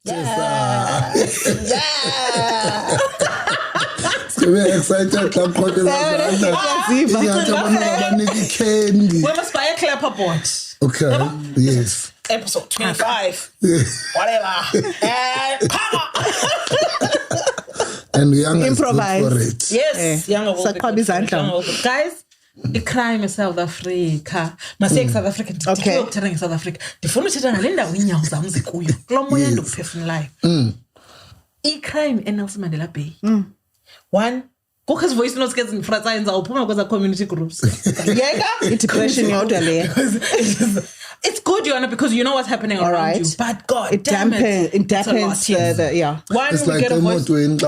Yeah. We're excited. We must buy a clapper board. Okay. Yes. Episode 25. Whatever. And young improvise for it. Yes. Younger will be good. Guys, the crime in South Africa. Masek South Africa. Okay. In South Africa. The phone is Linda Winya Zamzi Kuyo. Glomoya and Pefin life. Crime in Nelson Mandela Bay. One. Because voice notes gets in front of our because of community groups. Depression, it's good, Iyana, because you know what's happening around you. But God, it dampens yeah. One, it's like the motor in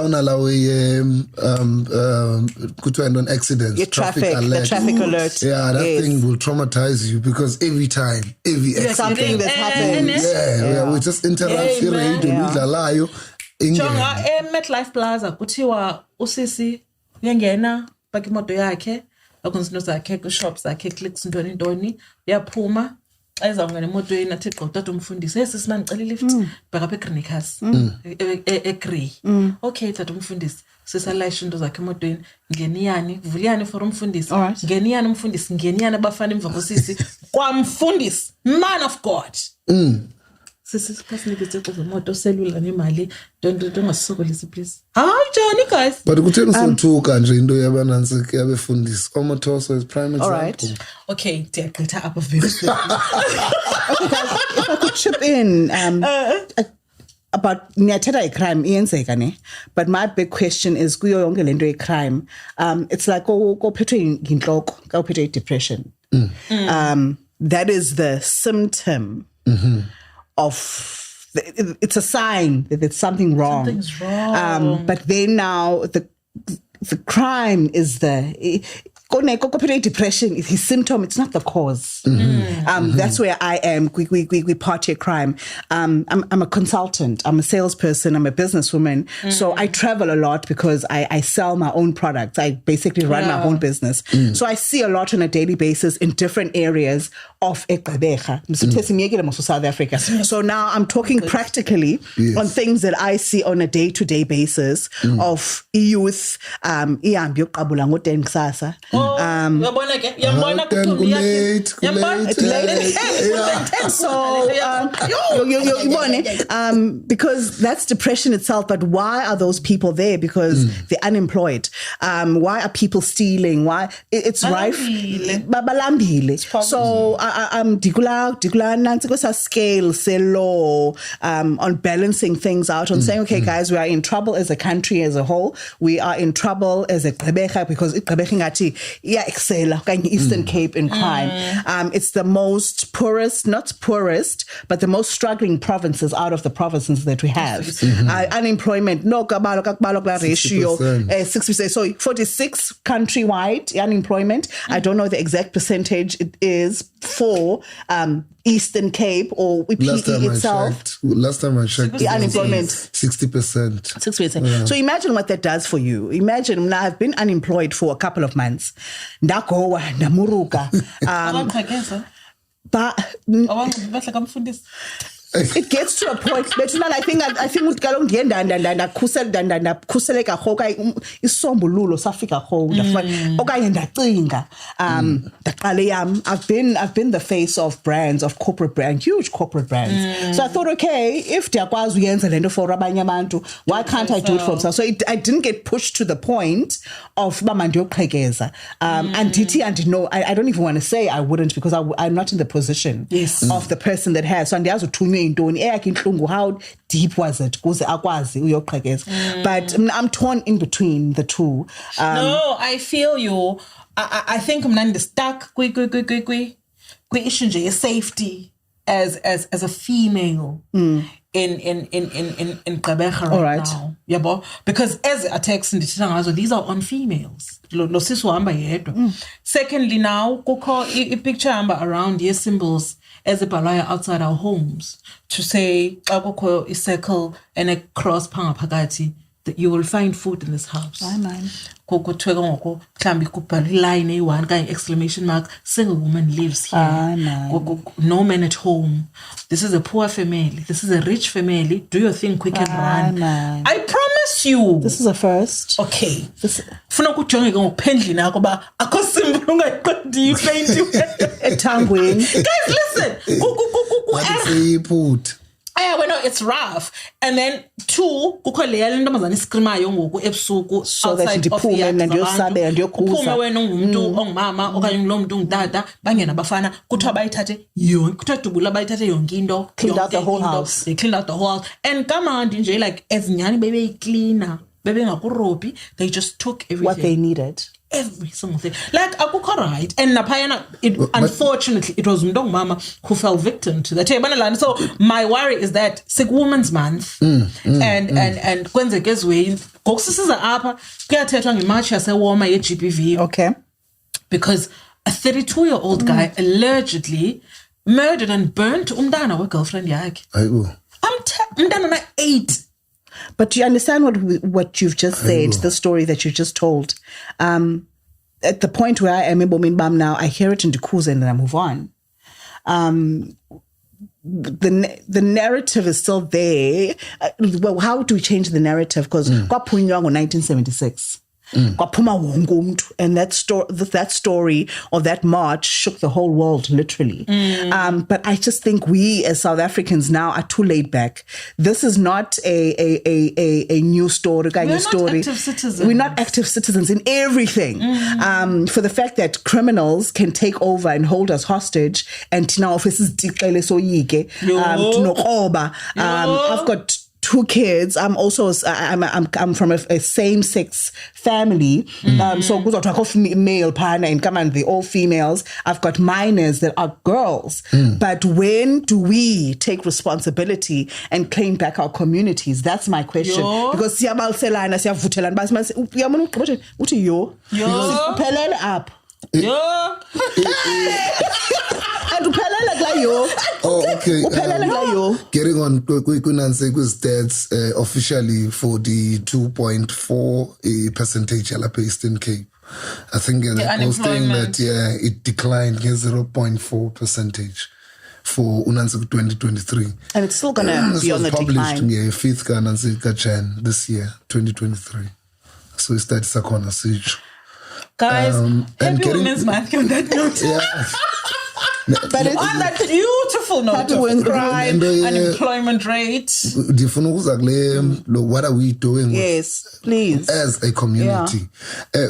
on accidents, traffic alert. The traffic alert. Yeah, that thing will traumatize you because every time, something that's happened. We just interrupt the radio. Jonga MetLife Plaza kuthiwa usisi uyangena baki imoto yakhe akonzino zakhe ku shops zakhe clicks ntoni yaphuma xa ngene emotweni athi gqotata umfundisi sisi mandicela lift bheka apha eClinicus eGrey okay tata umfundisi sisalayisha into zakhe emotweni ngeniyani kuvuliyani for umfundisi ngeniyani umfundisi ngeniyani abafana emva kosisi kwamfundisi man of God Sisi moto cellular nemali don't ngasisokolisi please. Hi Johnny guys. But kutheni usuthuka nje into yabanansi yabefundisi Omotoso is prime example. Right. Okay, ndiyagqitha apha very soon. Okay guys, if I could chip in about niyathetha crime iyenzeka ne, but my big question is kuyo yonke lento crime it's like kophethwe yinhloko kophethwe depression. That is the symptom of it's a sign that there's something wrong. Something's wrong. But then now the crime is depression is his symptom. It's not the cause. That's where I am. We party crime. I'm a consultant. I'm a salesperson. I'm a businesswoman. So I travel a lot because I sell my own products. I basically run my own business. So I see a lot on a daily basis in different areas of South Africa. So now I'm talking practically on things that I see on a day-to-day basis of youth. Because that's depression itself. But why are those people there? Because they're unemployed. Why are people stealing? Why it's rife? So dikula scale say law on balancing things out, on saying, okay, guys, we are in trouble as a country as a whole. We are in trouble as a Gqeberha because Eastern Cape in crime. It's the most not poorest, but the most struggling provinces out of the provinces that we have. Unemployment, no ratio, 6%. So 46 countrywide unemployment. I don't know the exact percentage it is for Eastern Cape or PE itself. Last time I checked, the unemployment 60%. 6%. Yeah. So imagine what that does for you. Imagine now I've been unemployed for a couple of months. Ndagowa, ndamuruka. But it gets to a point that I think ukalong ngiyenda khuseleka khoka isombululo safika kho okanye ndacinga ndaqale yam I've been the face of brands, of corporate brands, huge corporate brands. So I thought, okay, if ndiyakwazi uyenza lento for abanye abantu, why can't I do it for myself? So I didn't get pushed to the point of mandiyoqhekeza and no, I don't even want to say I wouldn't because I'm not in the position of the person that has. So ndiyazi uthunywe how deep was it? But I'm torn in between the two. No, I feel you. I think I'm stuck. Safety as a female in Gqeberha right now. Yeah, because as attacks in the these are on females. Secondly, now a picture around your symbols as a balaya outside our homes to say a circle and a cross phakathi that you will find food in this house. Hayi man. Kuthiwe ngoko mhlambi kubhala line eyi-1 kanye exclamation mark, single woman lives here. Hayi man. No man at home. This is a poor family. This is a rich family. Do your thing quick and run. Man. I promise you. This is a first. Okay. Funa ukujonge ke ngophendlini yakho ba akho simple ungayiqondiyo ipaint Etangweni. Guys, listen. Put. Yeah, well, no, it's rough. And then 2, kukho leya le ntombazana iskrimayo ngoku ebusuku So that outside of the ndiphume yard ndiyosabe ndiyokhuza. uphume wena ungumuntu ongumama okanye lo muntu ungutata bangena abafana kuthiwa bayithathe yonke kuthiwa dubula bayithathe yonke into Cleaned out the whole into. house. They cleaned out the whole house and kamandi nje like ezinyani bebeyicleaner bebengakurobhi, they just took everything. What they needed. Every single thing. Like, akukho right. And napayana, unfortunately, it was mama who fell victim to that. So my worry is that sick Women's Month and kwenzeke ezweni ngokusisiza apha kuyathethwa ngemarch yasewoma ye-GBV. Okay. Because a 32-year-old guy allegedly murdered and burnt umntana we-girlfriend yakhe. Ayibo. Umntana na 8. But do you understand what you've just said, the story that you just told? At the point where I am in Bomin Bam now, I hear it in Dukuza and then I move on. The narrative is still there. Well, how do we change the narrative? Because kwaphunywanga in 1976. Kwaphuma wonke umuntu, and that story or that march shook the whole world literally. But I just think we as South Africans now are too laid back. This is not a new story. We're not active citizens. We're not active citizens in everything. For the fact that criminals can take over and hold us hostage, and tina offices dicele soyike I've got 2 kids. I'm also I'm from a same-sex family. So kuzothiwa male partner and come and they're all females. I've got minors that are girls. But when do we take responsibility and claim back our communities? That's my question. Because siyabaliselana siyavuthelana basi uyabona uthi yo uphelele up. Yo. And uphelele kula yo. Oh, okay. Uphelele kula yo. Getting on Kunanse's stats, officially 42.4 percentage at Eastern Cape. I think they're posting that it declined 0.4 percentage for Unanse 2023. And it's still going to be on the decline. Published 5th Unanse Jan this year, 2023. So it's that Sakona siege. Guys, happy Women's Month on that note. But it's on that beautiful note of crime, unemployment rate. What are we doing? Yes, please. As a community.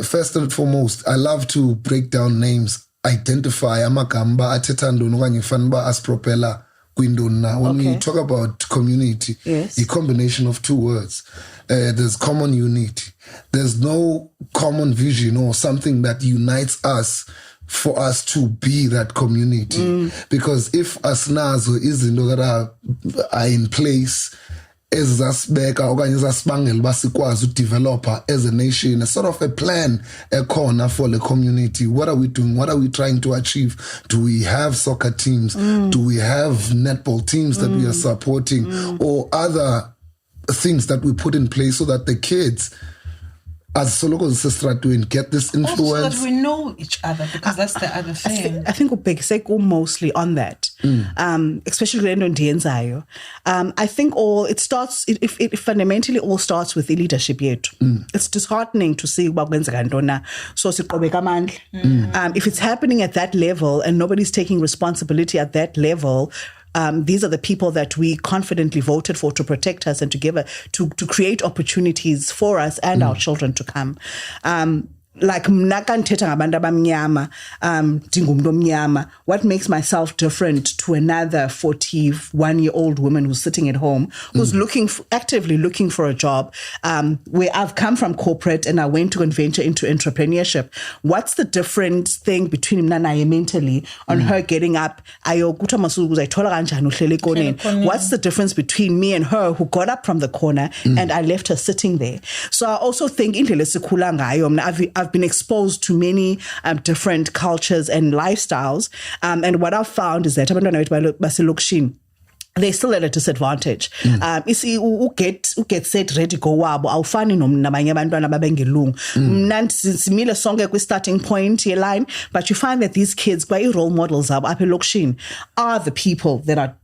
First and foremost, I love to break down names, identify amagamba athetando nokanye fanba as propeller kwindona. When we talk about community, a combination of 2 words. There's common unity. There's no common vision or something that unites us for us to be that community. Because if asnazo izinto that are in place ezasibeka okanye zasibangela basikwazi udeveloper as a nation, a sort of a plan ekhona for the community. What are we doing? What are we trying to achieve? Do we have soccer teams? Do we have netball teams that we are supporting? Or other things that we put in place so that the kids as Soloko sister doing get this influence. Also that we know each other, because that's the other thing. I think Ubekiseko mostly on that. Especially when Ndienzayo. I think it fundamentally all starts with the leadership yet. It's disheartening to see if it's happening at that level and nobody's taking responsibility at that level. These are the people that we confidently voted for to protect us and to create opportunities for us and our children to come. Like mnakanthetha ngabantu abamnyama, ndingumntu omnyama. What makes myself different to another 41-year-old woman who's sitting at home, who's actively looking for a job, where I've come from corporate and I went to venture into entrepreneurship. What's the different thing between mna naye mentally on her getting up? What's the difference between me and her who got up from the corner and I left her sitting there? So I also think I've been exposed to many different cultures and lifestyles. And what I've found is that they're still at a disadvantage. You see, get set ready go wabo awufani nabanye abantwana babengelungu. Mna simile sonke kwi starting point ye line, but you find that these kids by role models abo apha elokishini are the people that are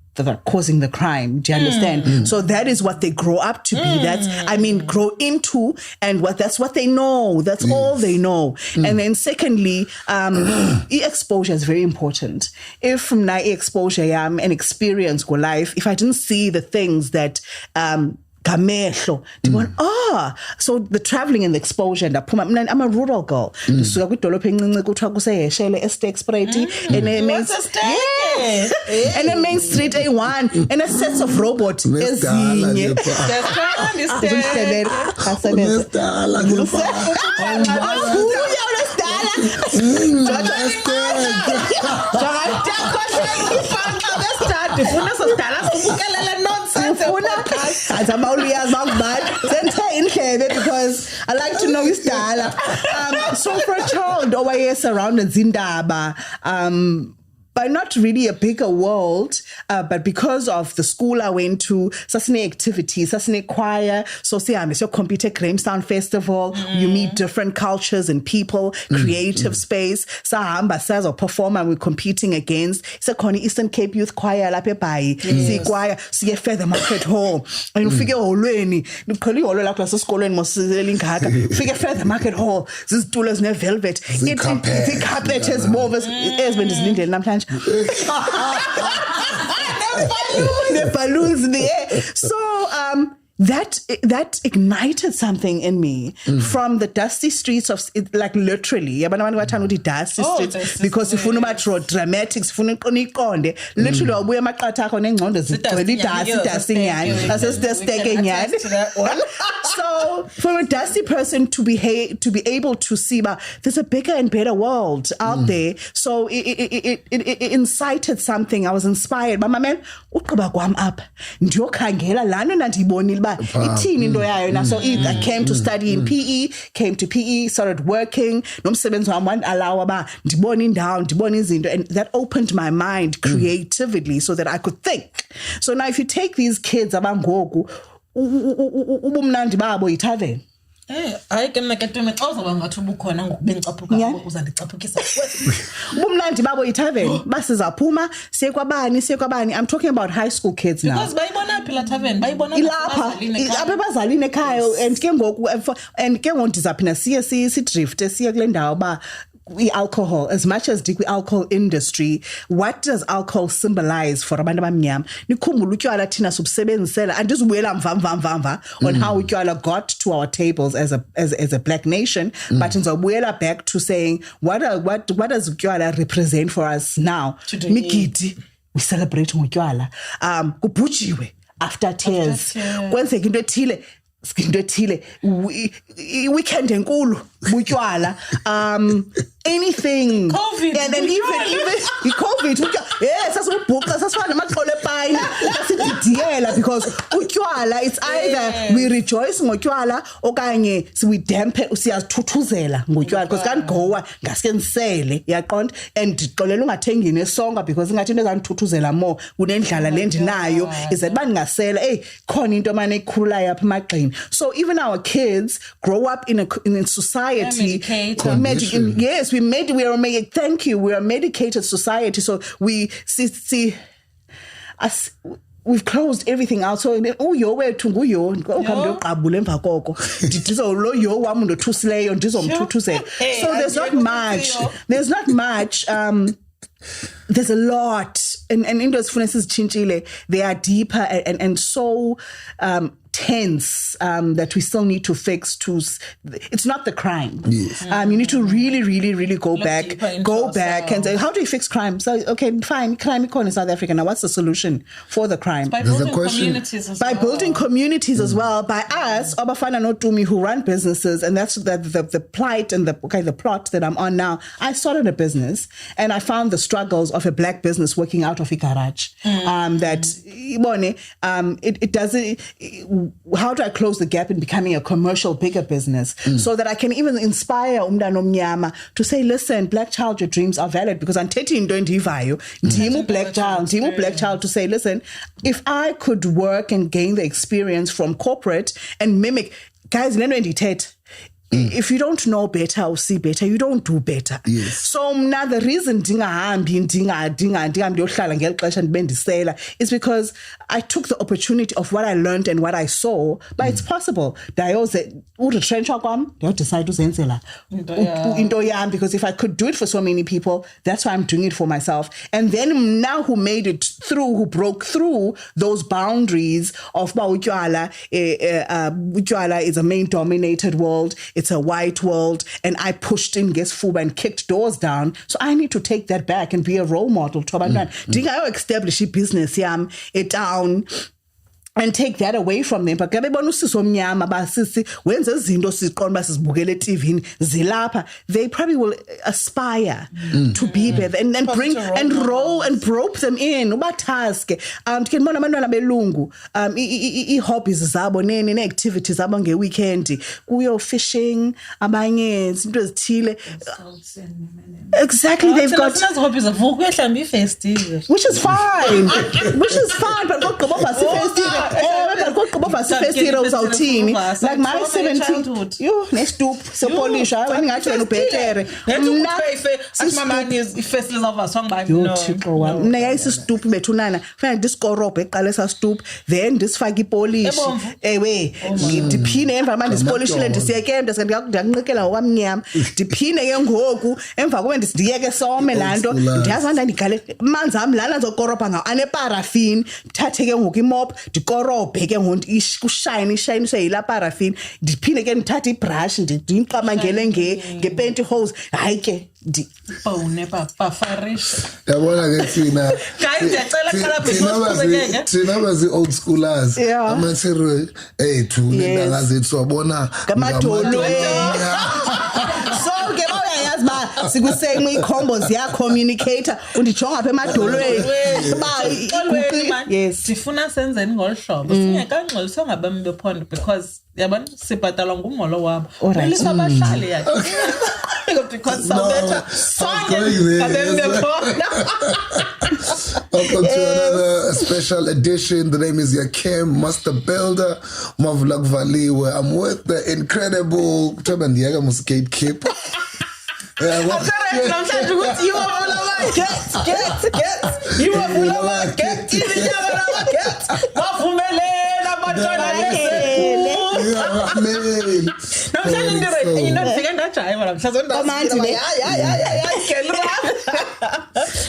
causing the crime. Do you understand? So that is what they grow up to be. Grow into, and that's what they know. That's all they know. And then secondly, exposure is very important. If from my exposure and experience go life, if I didn't see the things that Kamehlo. So the traveling and the exposure and I'm a rural girl. Ndisuka kwidolophu encinci kuthiwa kuseheshele Sterkspruit and a main street A1 and a set of robots ezinye. Because I like to know his dala. So for a child, always surrounded Zindaba, by not really a bigger world, but because of the school I went to, sasine activities, sasine choir, so your computer Grahamstown Festival, you meet different cultures and people, creative space, sahamba says or performer we're competing against, Sekoni Eastern Cape Youth Choir, Lape Bai, see choir, see a feather market hall, and you figure Olweni, Nikoli Olola class school and Moselling Kaka, figure feather market hall, this doulas near velvet, the carpet has more of us as when it's Linda and the balloons in the air. So that ignited something in me from the dusty streets of, like literally, dusty streets, because if you want dramatics, if you want literally wabuya amaqatha akho nengcondo zigcwele dusty So for a dusty person to be able to see, but there's a bigger and better world out there. So it incited something. I was inspired. But my man, uqhuba kwam apha ndiyokhangela lana nandiyibonile ba ithini into yayo na. So I came to study in PE, started working. Nomsebenzi wami allow ba ndibone indawo, ndibone izinto, and that opened my mind creatively so that I could think. So now if you take these kids abangoku ubumnandi babo yithaveni. Hayi ke mna ke Tumi xa uzaba ngathi ubukhona ngokubengicaphuka ngokuza ndicaphukisa ubumnandi babo yithaveni basizaphuma siye kwabani. I'm talking about high school kids now, because bayibona phi la thaveni, bayibona lapha apha bazalini ekhaya, and ke ngoku ndizaphinda siye sidrift siye kule ndawo ba alcohol, as much as the alcohol industry, what does alcohol symbolize for abantu abamnyama? Nikhumbula utywala thina subusebenzisela andizubuyela mva on how utywala got to our tables as a black nation, but nizobuyela back to saying what does utywala represent for us now? Mikiti, we celebrate utywala. Kubhujiwe after tears. Kwenzeka into ethile weekend enkulu butywala anything COVID, and then even COVID sasibhuqa sasifana namaxolo epayini sasididiyela because utywala, it's either we rejoice ngotywala okanye we dampen siyazithuthuzela ngotywala, because can't go ngaskensele yaqonda, and xolela ungathengi nesonga because ngathi into ezanthuthuzela more kunendlala lendinayo is that bandingasela khona into manje ekhululayo apha emagxini. So even our kids grow up in a society. Yes, we are a medicated society. So we see us. We've closed everything out. So uyo wethu nguyo uhambe uqabula emva koko ndizo lo yo wami ndothusileyo ndizomthuthuzela. So there's not much there's a lot, and into ezifuna sizitshintshile, they are deeper and so tense that we still need to fix. It's not the crime. Yes. You need to really go back and say, how do you fix crime? So okay, fine, crime in South Africa. Now what's the solution for the crime? By building communities as well. By building communities as well. By us, Obafana no Tumi, who run businesses, and that's the plight and the plot that I'm on now. I started a business and I found the struggles of a black business working out of a garage. That it doesn't. how do I close the gap in becoming a commercial bigger business so that I can even inspire umntana omnyama to say, listen, black child, your dreams are valid, because andithethi into endiyivayo, ndim black child to say, listen, if I could work and gain the experience from corporate and mimic, guys, lento endithetha, if you don't know better or see better, you don't do better. Yes. So now the reason is because I took the opportunity of what I learned and what I saw, but it's possible. Because if I could do it for so many people, that's why I'm doing it for myself. And then now who made it through, who broke through those boundaries of utywala is a main dominated world. It's a white world, and I pushed in Gesfuba and kicked doors down. So I need to take that back and be a role model to abantwana. Establish a business yam town and take that away from them. But they probably will aspire to be better and then bring and roll and rope them in. Task hobbies zabo nene activities zabo ngeweekend kuyo fishing abanye izinto ezithile. Exactly, they've got hobbies which is fine. But like my 17 you next to so polish when I try to better stoop bethunana fanele diskorobhe eqalesa stoop then disifake ipolish ndiphine emva manje dispolishile ndisiyeke ndiyanqikela ngokwamnyama ndiphine ke ngoku emva kube ndiyeke some lanto ndiyazi manje ndigale manzi am lana nzokorobha ngawo ane paraffin thathe ke ngoku imop ndikorobhe ke ngoku kushine seyila paraffin ndiphinde ke ndithathe ibrush ndiqamangele ngepenti hose hayi ke bone papa farish yabona ke thina guys ngiyacela khala thina bazi old schoolers amathero thule ndakazethu swabona ngamadolo so ke bayayazi ba sikusenge icombos ya communicator undijonga apha emadolweni yes sifuna senzeni ngolhlobo singekangxoliswa ngabami bephondo because yabona sibhatalwa ngumholo wabo polisa abahlali yakhe because better welcome to another special edition. The name is Yakem, Master Builder, Mavulak Valley, where I'm with the incredible Tabandiaga Gatekeeper.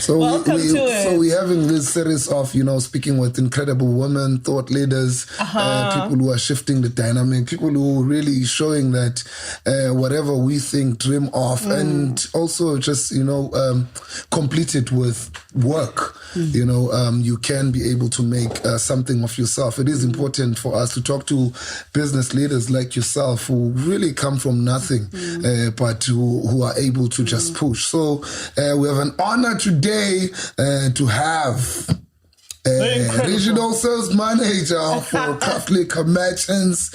So we're having this series of, speaking with incredible women, thought leaders, people who are shifting the dynamic, people who are really showing that whatever we think, dream of, and also just, complete it with work. You can be able to make something of yourself. It is important for us to talk to business leaders like yourself who really come from nothing, but who are able to just push. So we have an honor today to have regional sales manager for Catholic Merchants,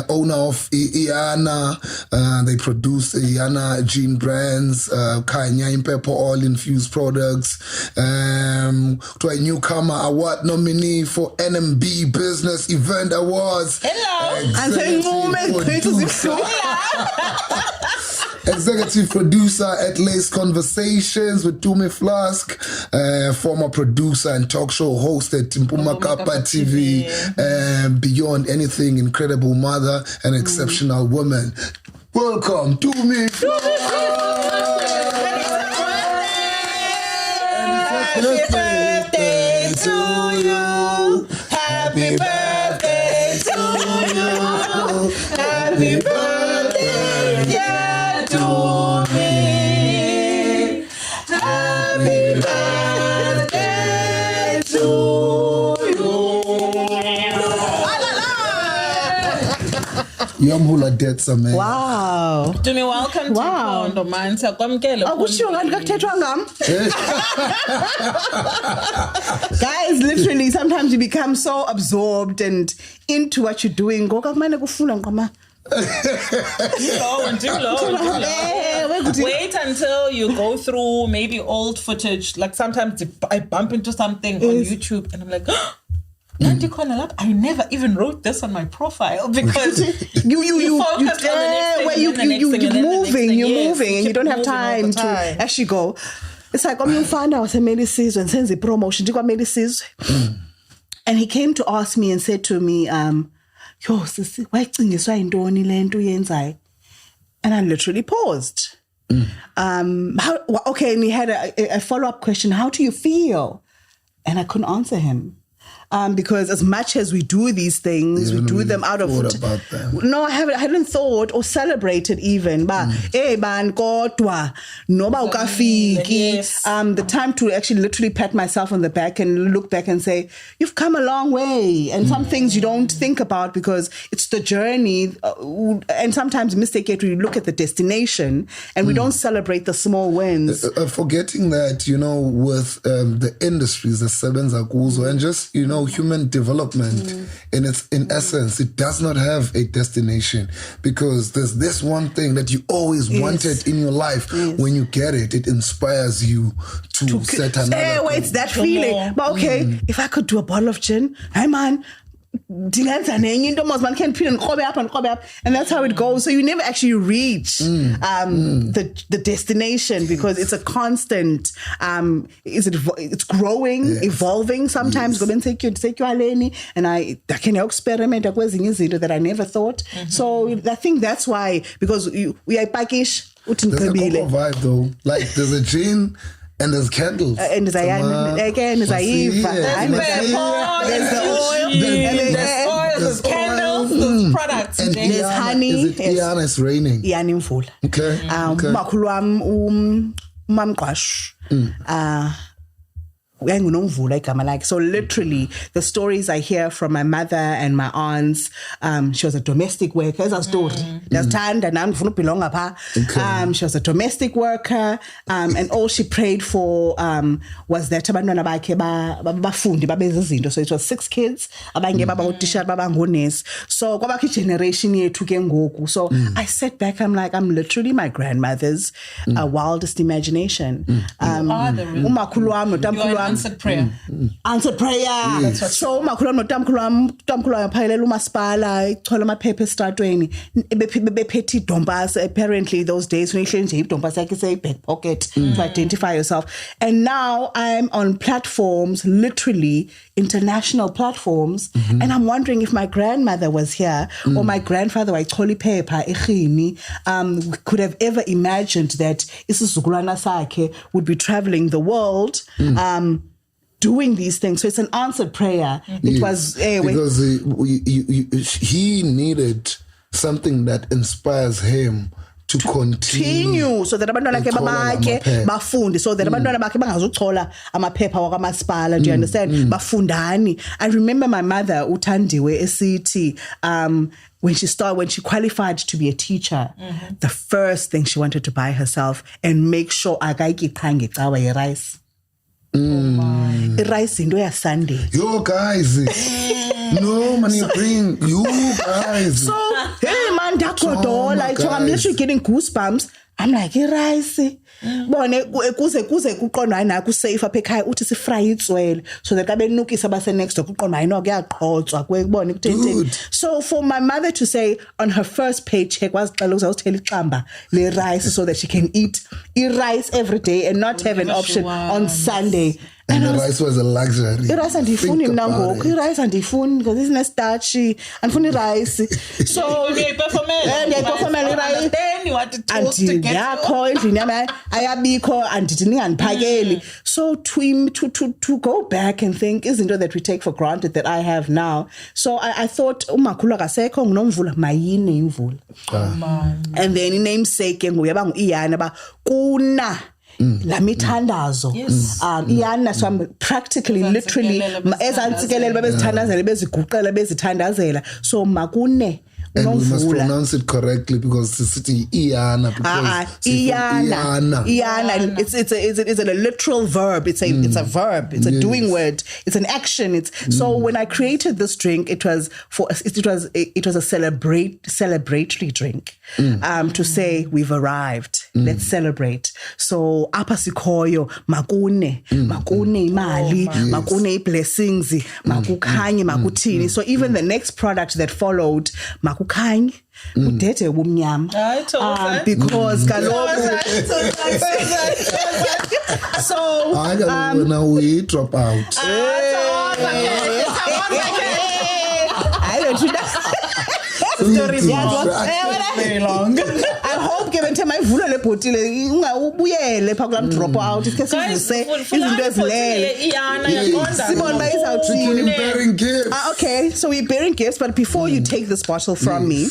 owner of Iyana. They produce Iyana gene brands, Kanya in pepper oil infused products. To a newcomer award nominee for NMB Business Event Awards. Hello. Executive producer at Lace Conversations with Tumi Flusk, former producer and talk show host at Mpuma Kappa TV, Beyond Anything, incredible mother and exceptional woman. Welcome, Tumi Flusk! Happy birthday to you! Happy birthday to you! Happy birthday, dear Tumi! Happy birthday to you! Yamhula dead some man. Wow. Tumi, welcome to Pondo, man. Siyakwamkela. Akushiwo kanti kakuthethwa ngam. Guys, literally sometimes you become so absorbed and into what you're doing. Ngoku kumane kufuna ngqoma. Wait until you go through maybe old footage. Like sometimes I bump into something on YouTube and I'm like, I never even wrote this on my profile because you focus on the next thing, you're moving and you don't have time to actually go. It's like umfana wasemeli sizwe and senze promotion ndikwameli sizwe. And he came to ask me and said to me, yo sisi wayicingiswa yintoni lento uyenzayo? And I literally paused. And he had a follow-up question. How do you feel? And I couldn't answer him. Because as much as we do these things, we do them out of about them. No, I hadn't thought or celebrated even. But ban kodwa noba ukafiki. The time to actually literally pat myself on the back and look back and say, you've come a long way. And some things you don't think about because it's the journey. And sometimes mistake it, we look at the destination and we don't celebrate the small wins. Forgetting that, with the industries, the sebenza kuzo, and just, human development in essence, it does not have a destination because there's this one thing that you always wanted in your life. When you get it, it inspires you to set another. It's that feeling. But okay, if I could do a bottle of gin, hey man, and that's how it goes. So you never actually reach the destination because it's a constant. It's growing, evolving. Sometimes go and take you and I can experiment that I never thought. So I think that's why, because we are packish. There's a proper vibe though. Like there's a gin. And there's candles. And there's again, there's Aiva. There's the oil. There's candles. There's products. And there's honey. Is it Iyana? It's raining. Iyana imvula. Okay. Umakhulu wami umamqashu. So literally the stories I hear from my mother and my aunts, she was a domestic worker. It's a story. She was a domestic worker, and all she prayed for was that so it was 6 kids. So generation so I sat back, I'm like, I'm literally my grandmother's wildest imagination. Answered prayer. Answered prayer. Yes. So makhulu notamkhulu yaphayelela umasipala ichola amaphepha esitratweni bephethe idombas. Apparently those days when you change idombas yakhe say back pocket to identify yourself. And now I'm on platforms, literally international platforms, and I'm wondering if my grandmother was here or my grandfather wayichola iphepha ekhini could have ever imagined that isizukulwana sakhe would be traveling the world doing these things. So it's an answered prayer. It was because he needed something that inspires him to continue so that abantwana ke babakhe bafunde, so that abantwana bakhe bangazuchola amaphepha wakamasipala. Do you understand? Bafundani. I remember my mother uThandiwe esithi when she qualified to be a teacher, the first thing she wanted to buy herself and make sure akayikiphange cawa rice. Rice into ya Sunday. Yo guys. No man, you bring you guys. So hey man, I'm literally getting goosebumps. I'm like, rice. Bone kuze kuqondwa na ku safe apha ekhaya uthi si fry itswele so that abenukisa base next door kuqondwa ino kuyaqhotswa kubone kuthenteni. So for my mother to say on her first paycheck wazixela uzawuthela ixamba le rice so that she can eat rice every day and not have an option on Sunday. And the rice was a luxury. Rice andifuni mina ngoku rice andifuni because isn't starch andifuni rice. So ngiyayiperformela rice then you want to toast to get yakho endlini yami ayabikho andithi ningandiphakeli. So to go back and think izinto that we take for granted that I have now. So I thought umakhulu akasekho nginomvula mayine imvula. And then namesake nguyaba ngu-Iyana ba kuna la mithandazo. Iyana, so I'm practically literally ezantsikelele babezithandazela beziguqela bezithandazela. So makune And we must pronounce it correctly because it's Iyana. Iyana. It's a literal verb. It's a verb. It's a doing word. It's an action. So when I created this drink, it was a celebratory drink. To say we've arrived. Let's celebrate. So apa sikoyo makune imali, makune blessings, makukhanye makuthini. So even the next product that followed, makukhanye udede ubumnyama. Because kaloku so now we drop out. I don't stories very long. I hope given time I vula le bottle ubuyele pha kula drop out if say izinto ezilele Simon is out bearing gifts. Okay, so we're bearing gifts, but before you take this bottle from me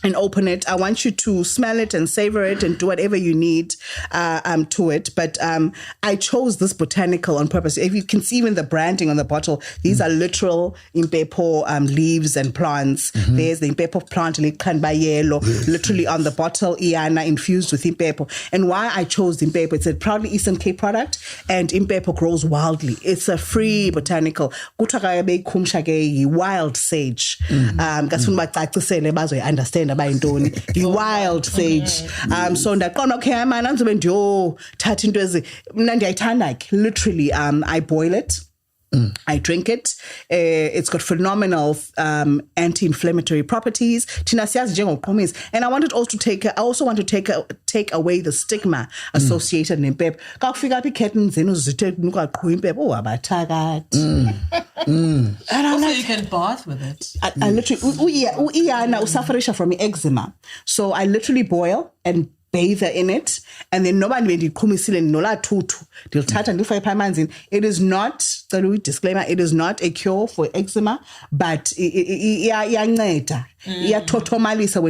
and open it, I want you to smell it and savor it and do whatever you need to it. But I chose this botanical on purpose. If you can see even the branding on the bottle, these are literal impepo leaves and plants. There's the impepo plant, literally on the bottle, Iyana infused with impepo. And why I chose impepo, it's a proudly Eastern Cape product, and impepo grows wildly. It's a free botanical. Wild sage. Understand wild sage. So ndaqonda okay man anzobe ndiyothatha into ezi mna ndiyayithanda literally I boil it. I drink it. It's got phenomenal anti-inflammatory properties. And I wanted also to take away the stigma associated with impep. Also, you can bath with it. I literally, Iyana usafarisha from eczema. So I literally boil and bathe in it, and then nobody made it nola tutu. It is not, disclaimer, it is not a cure for eczema, but when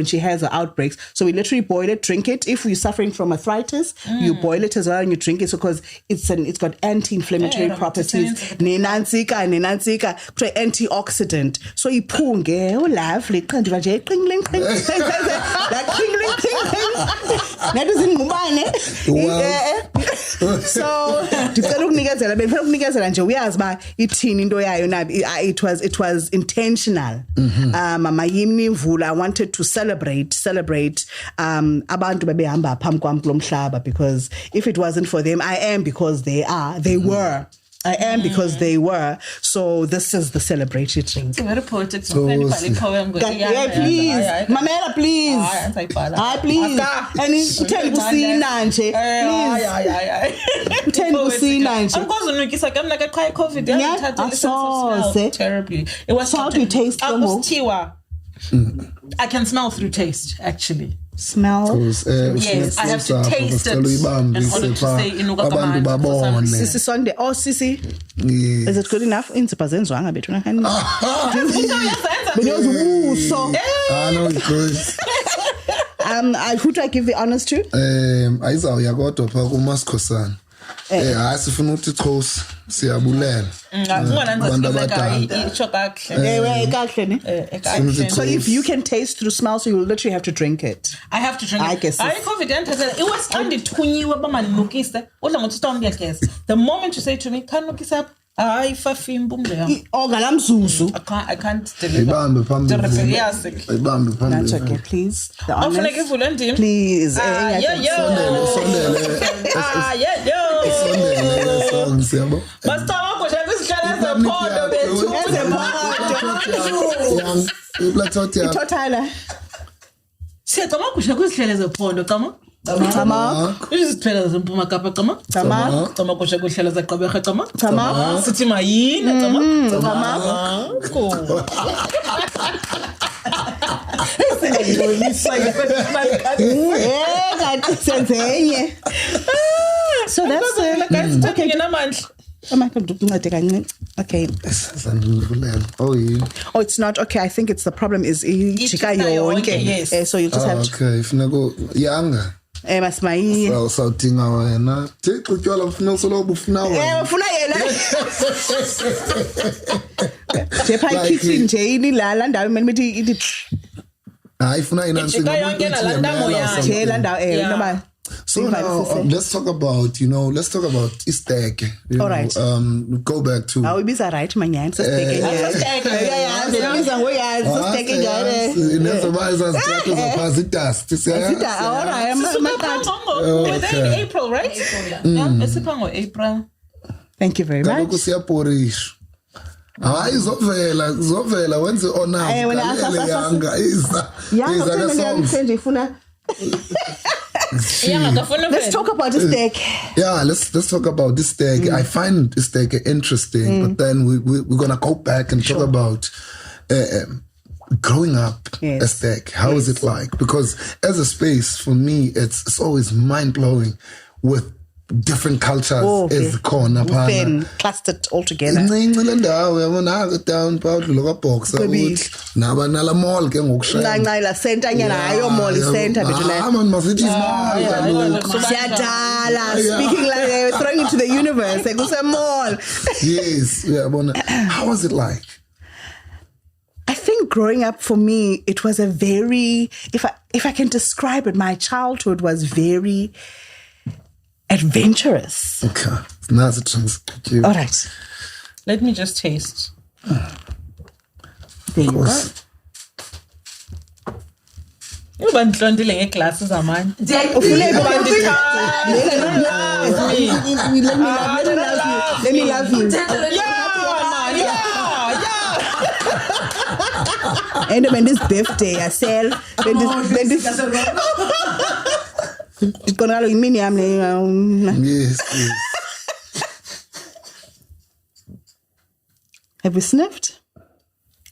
she has her outbreaks. So we literally boil it, drink it. If you're suffering from arthritis, you boil it as well and you drink it, so because it's got anti-inflammatory properties. Antioxidant. So you punge, oh lovely, like that doesn't move so it was intentional. I wanted to celebrate abantu babehamba phambi kwam kulo mhlaba, because if it wasn't for them, I am because they were. I am because they were. So this is the celebratory drink. It's very poetic. Please. Mamela, please. Please. And tell you to see nanje. Please. Tell you to see nanje. I'm going to make I'm like a COVID. Terribly. It was so how do you taste I can smell through taste, actually. Smell? Yes, I have to taste it in order to say Sisi Sunday. Oh, Sisi. Is it good enough? I know it's good. Who do I give the honors to? Asifuna ukuthi Khosi siyabulela So if you can taste through smell, so you literally have to drink it. I have to drink it. It was the moment you say to me, can look up. I can't deliver. That's okay, please. Please. Tama. Izithela zempuma kapa kama. Tama kusha kuhlala zaqabeka kama. Tama. Sithi mayini tama. So that's okay. Okay. Oh, it's not okay. I think it's the problem is yes. So you just have to. Okay, if you go younger. So tinga wena take utshwala ufuna usolobo ufuna wena ufuna yena jepa kitchen nje inilala ndawo mina mithi hayi funa inancing so now let's talk about Isteke. All right. Go back to we be right manyani so Steke within April, right? April. Thank you very much. Hayi zovela wenze ona yanga let's talk about this deck. Yeah, let's talk about this deck. I find this deck interesting, but then we're gonna go back and talk about growing up as deck. How is it like? Because as a space for me, it's always mind blowing with different cultures is corner then clustered all together. Down box. Center mall center speaking like they're throwing into the universe. Like it's a mall. Yes, how was it like? I think growing up for me, it was a very, if I can describe it, my childhood was very adventurous. Okay. Now's a chance. All right. Let me just taste. There you go. Uba ndlondile ngeglasses amanye. Let me love you. And when this birthday I sell when this Yes. Have we sniffed?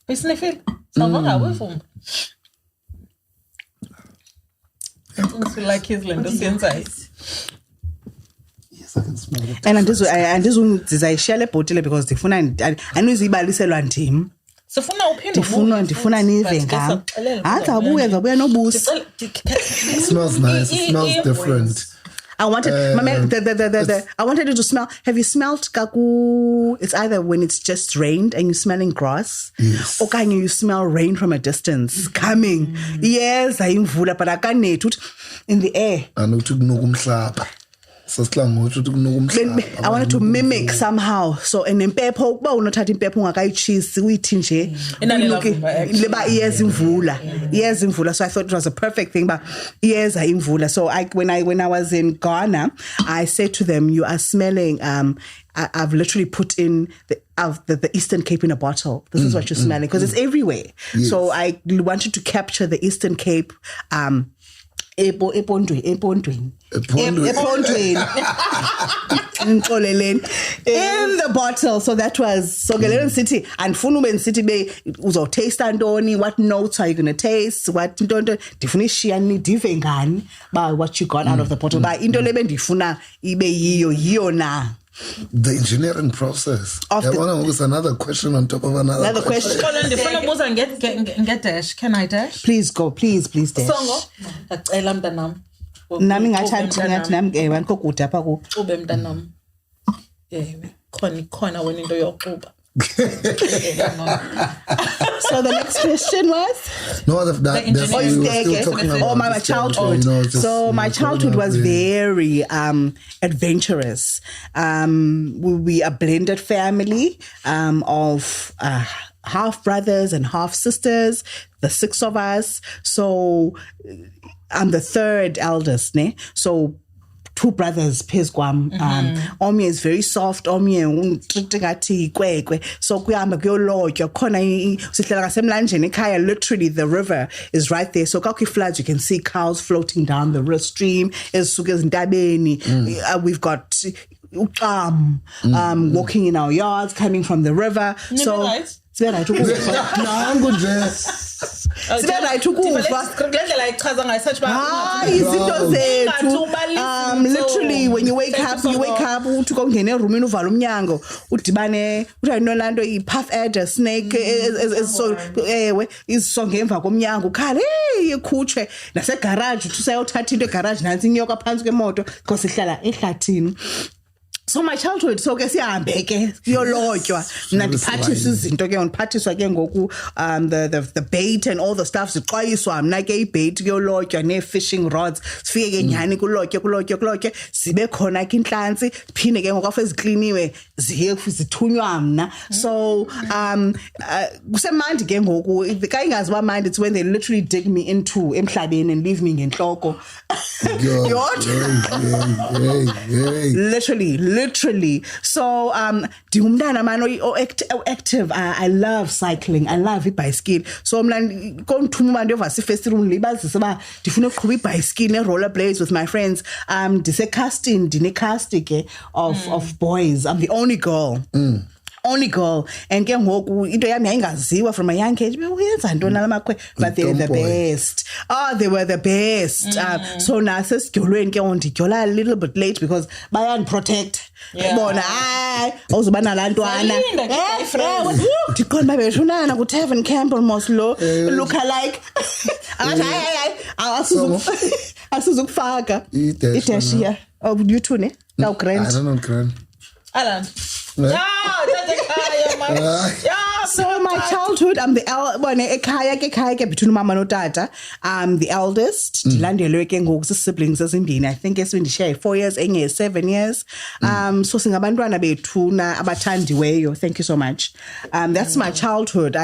We sniff it. I like his lenders inside. Yes, I can smell it. And I share a bottle because the phone and I know it's about this team. So ndifuna nive ngam azabuya no boost. It smells nice. It smells different. I wanted I wanted it to smell. Have you smelled kaku? It's either when it's just rained and you're smelling grass, yes, or can you smell rain from a distance coming? Yes, I imvula, but I can't in the air. I wanted to mimic somehow. So in impepho, ba unothatha impepho ungakayichisi uyithi nje. Leba iyeza imvula. So I thought it was a perfect thing, but iyeza imvula. So when I was in Ghana, I said to them, you are smelling I've literally put in the Eastern Cape in a bottle. This is what you're smelling because it's everywhere. Yes. So I wanted to capture the Eastern Cape Ephondweni in the bottle. So that was Sogeleren City and Funuben City Bay uzo taste andoni. What notes are you gonna taste? What definition divengani by what you got out of the bottle. By indolebe ndifuna ibe yiyo na. The engineering process. Was another question on top of another question. Get dash. Can I dash? Please go. Please dash. Songo. Acela mntanam. Nami ngathi nami wankokude apha ku. Ube mntanam. Khona wena into yokuba. So the next question was? No, my childhood. So my childhood was very adventurous. We a blended family of half brothers and half sisters, the 6 of us. So I'm the third eldest, ne? So 2 brothers pezkwam. Omnye is very soft, omnye ungathi kwekwe. So kuyamba kuyolotywa khona sihlala ngasemlanjeni ekhaya, literally the river is right there. So kakho floods, you can see cows floating down the stream ezisuka ezintabeni. We've got walking in our yards coming from the river. So literally when you wake up uthi kongena eroomini uvala umnyango udibane uthayinolando i-puff adder snake so isonge emva komnyango ukhale ikhutshwe nasegarage uthi usayothatha into egarage nansi inyoka phansi kwemoto because ihlala ehlathini. So my childhood so ke sihambe ke yolotywa mna ndiphathisa izinto ke ndiphathiswa ke ngoku the bait and all the stuff siqwayiswa mna ke ibait yolotywa ne fishing rods sifike ke nyani kulotye sibe khona ke inhlansi phinde ke ngoku afezikliniwe ziye zithunywa mna so kusemandi ke ngoku ka ingazi ba mind it's when they literally dig me into emhlabeni and leave me ngenhloko literally so ndingumntana man active I love cycling I love ibicycle so mna konthuma abantu evasi first room libazise ba ndifuna ukuqhuba ibicycle ne roller blades with my friends ndise casting ndine cast ke of boys I'm the only girl and ke ngoku into yami yayingaziwa from a young age uyenza ntoni nalamakhwe but they're the best they were the best so nasesidyolweni ke ndidyola a little bit late because bayan protect bona hayi awuzoba nalantwana ndiqonda babeshunana ku Tavern Campbell Moslow look alike hayi asizukufaka idash here you too ne now grand I don't know grand Alan so my childhood I'm the ekhaya ke between mama no tata I'm the eldest ndilandelwe ke ngoku siblings ezimbini I think esindishare 4 years enye 7 years so singabantwana bethuna abathandiweyo thank you so much that's my childhood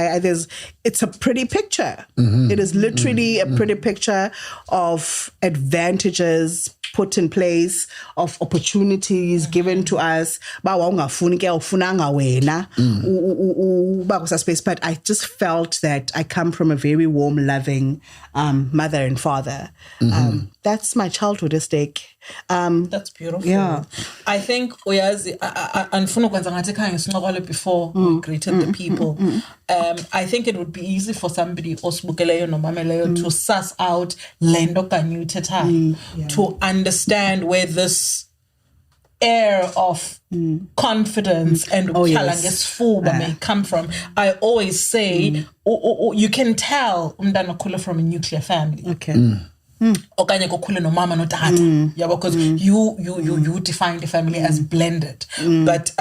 it's a pretty picture it is literally a pretty picture of advantages put in place of opportunities given to us bawa ungafuni ke ufunanga wena ba ku space but I just felt that I come from a very warm loving mother and father that's my childhood estate that's beautiful yeah I think uyazi anifuna ukwenza ngathi ekhaya ngisinqokwale before we greeted the people I think it would be easy for somebody osibukeleyo nomameleyo to suss out lendo kanye uthetha to understand where this air of confidence and may come from. I always say you can tell umntana okhula from a nuclear family. Okay. Okanye kokhule no mama no tata. Yeah, because you define the family as blended. But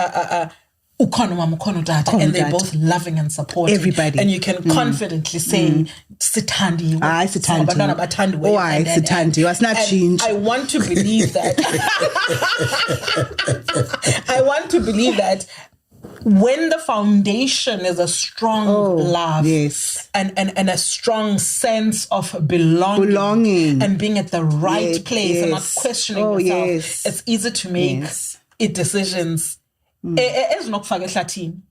ukhona mama ukhona tata and they're both loving and supportive. Everybody. And you can confidently say sithandi. Abantwana bathandiwe. Oh, sithandi. Was not change. I want to believe that. I want to believe that when the foundation is a strong love and a strong sense of belonging and being at the right place and not questioning yourself, it's easy to make decisions. It's not ehlathini.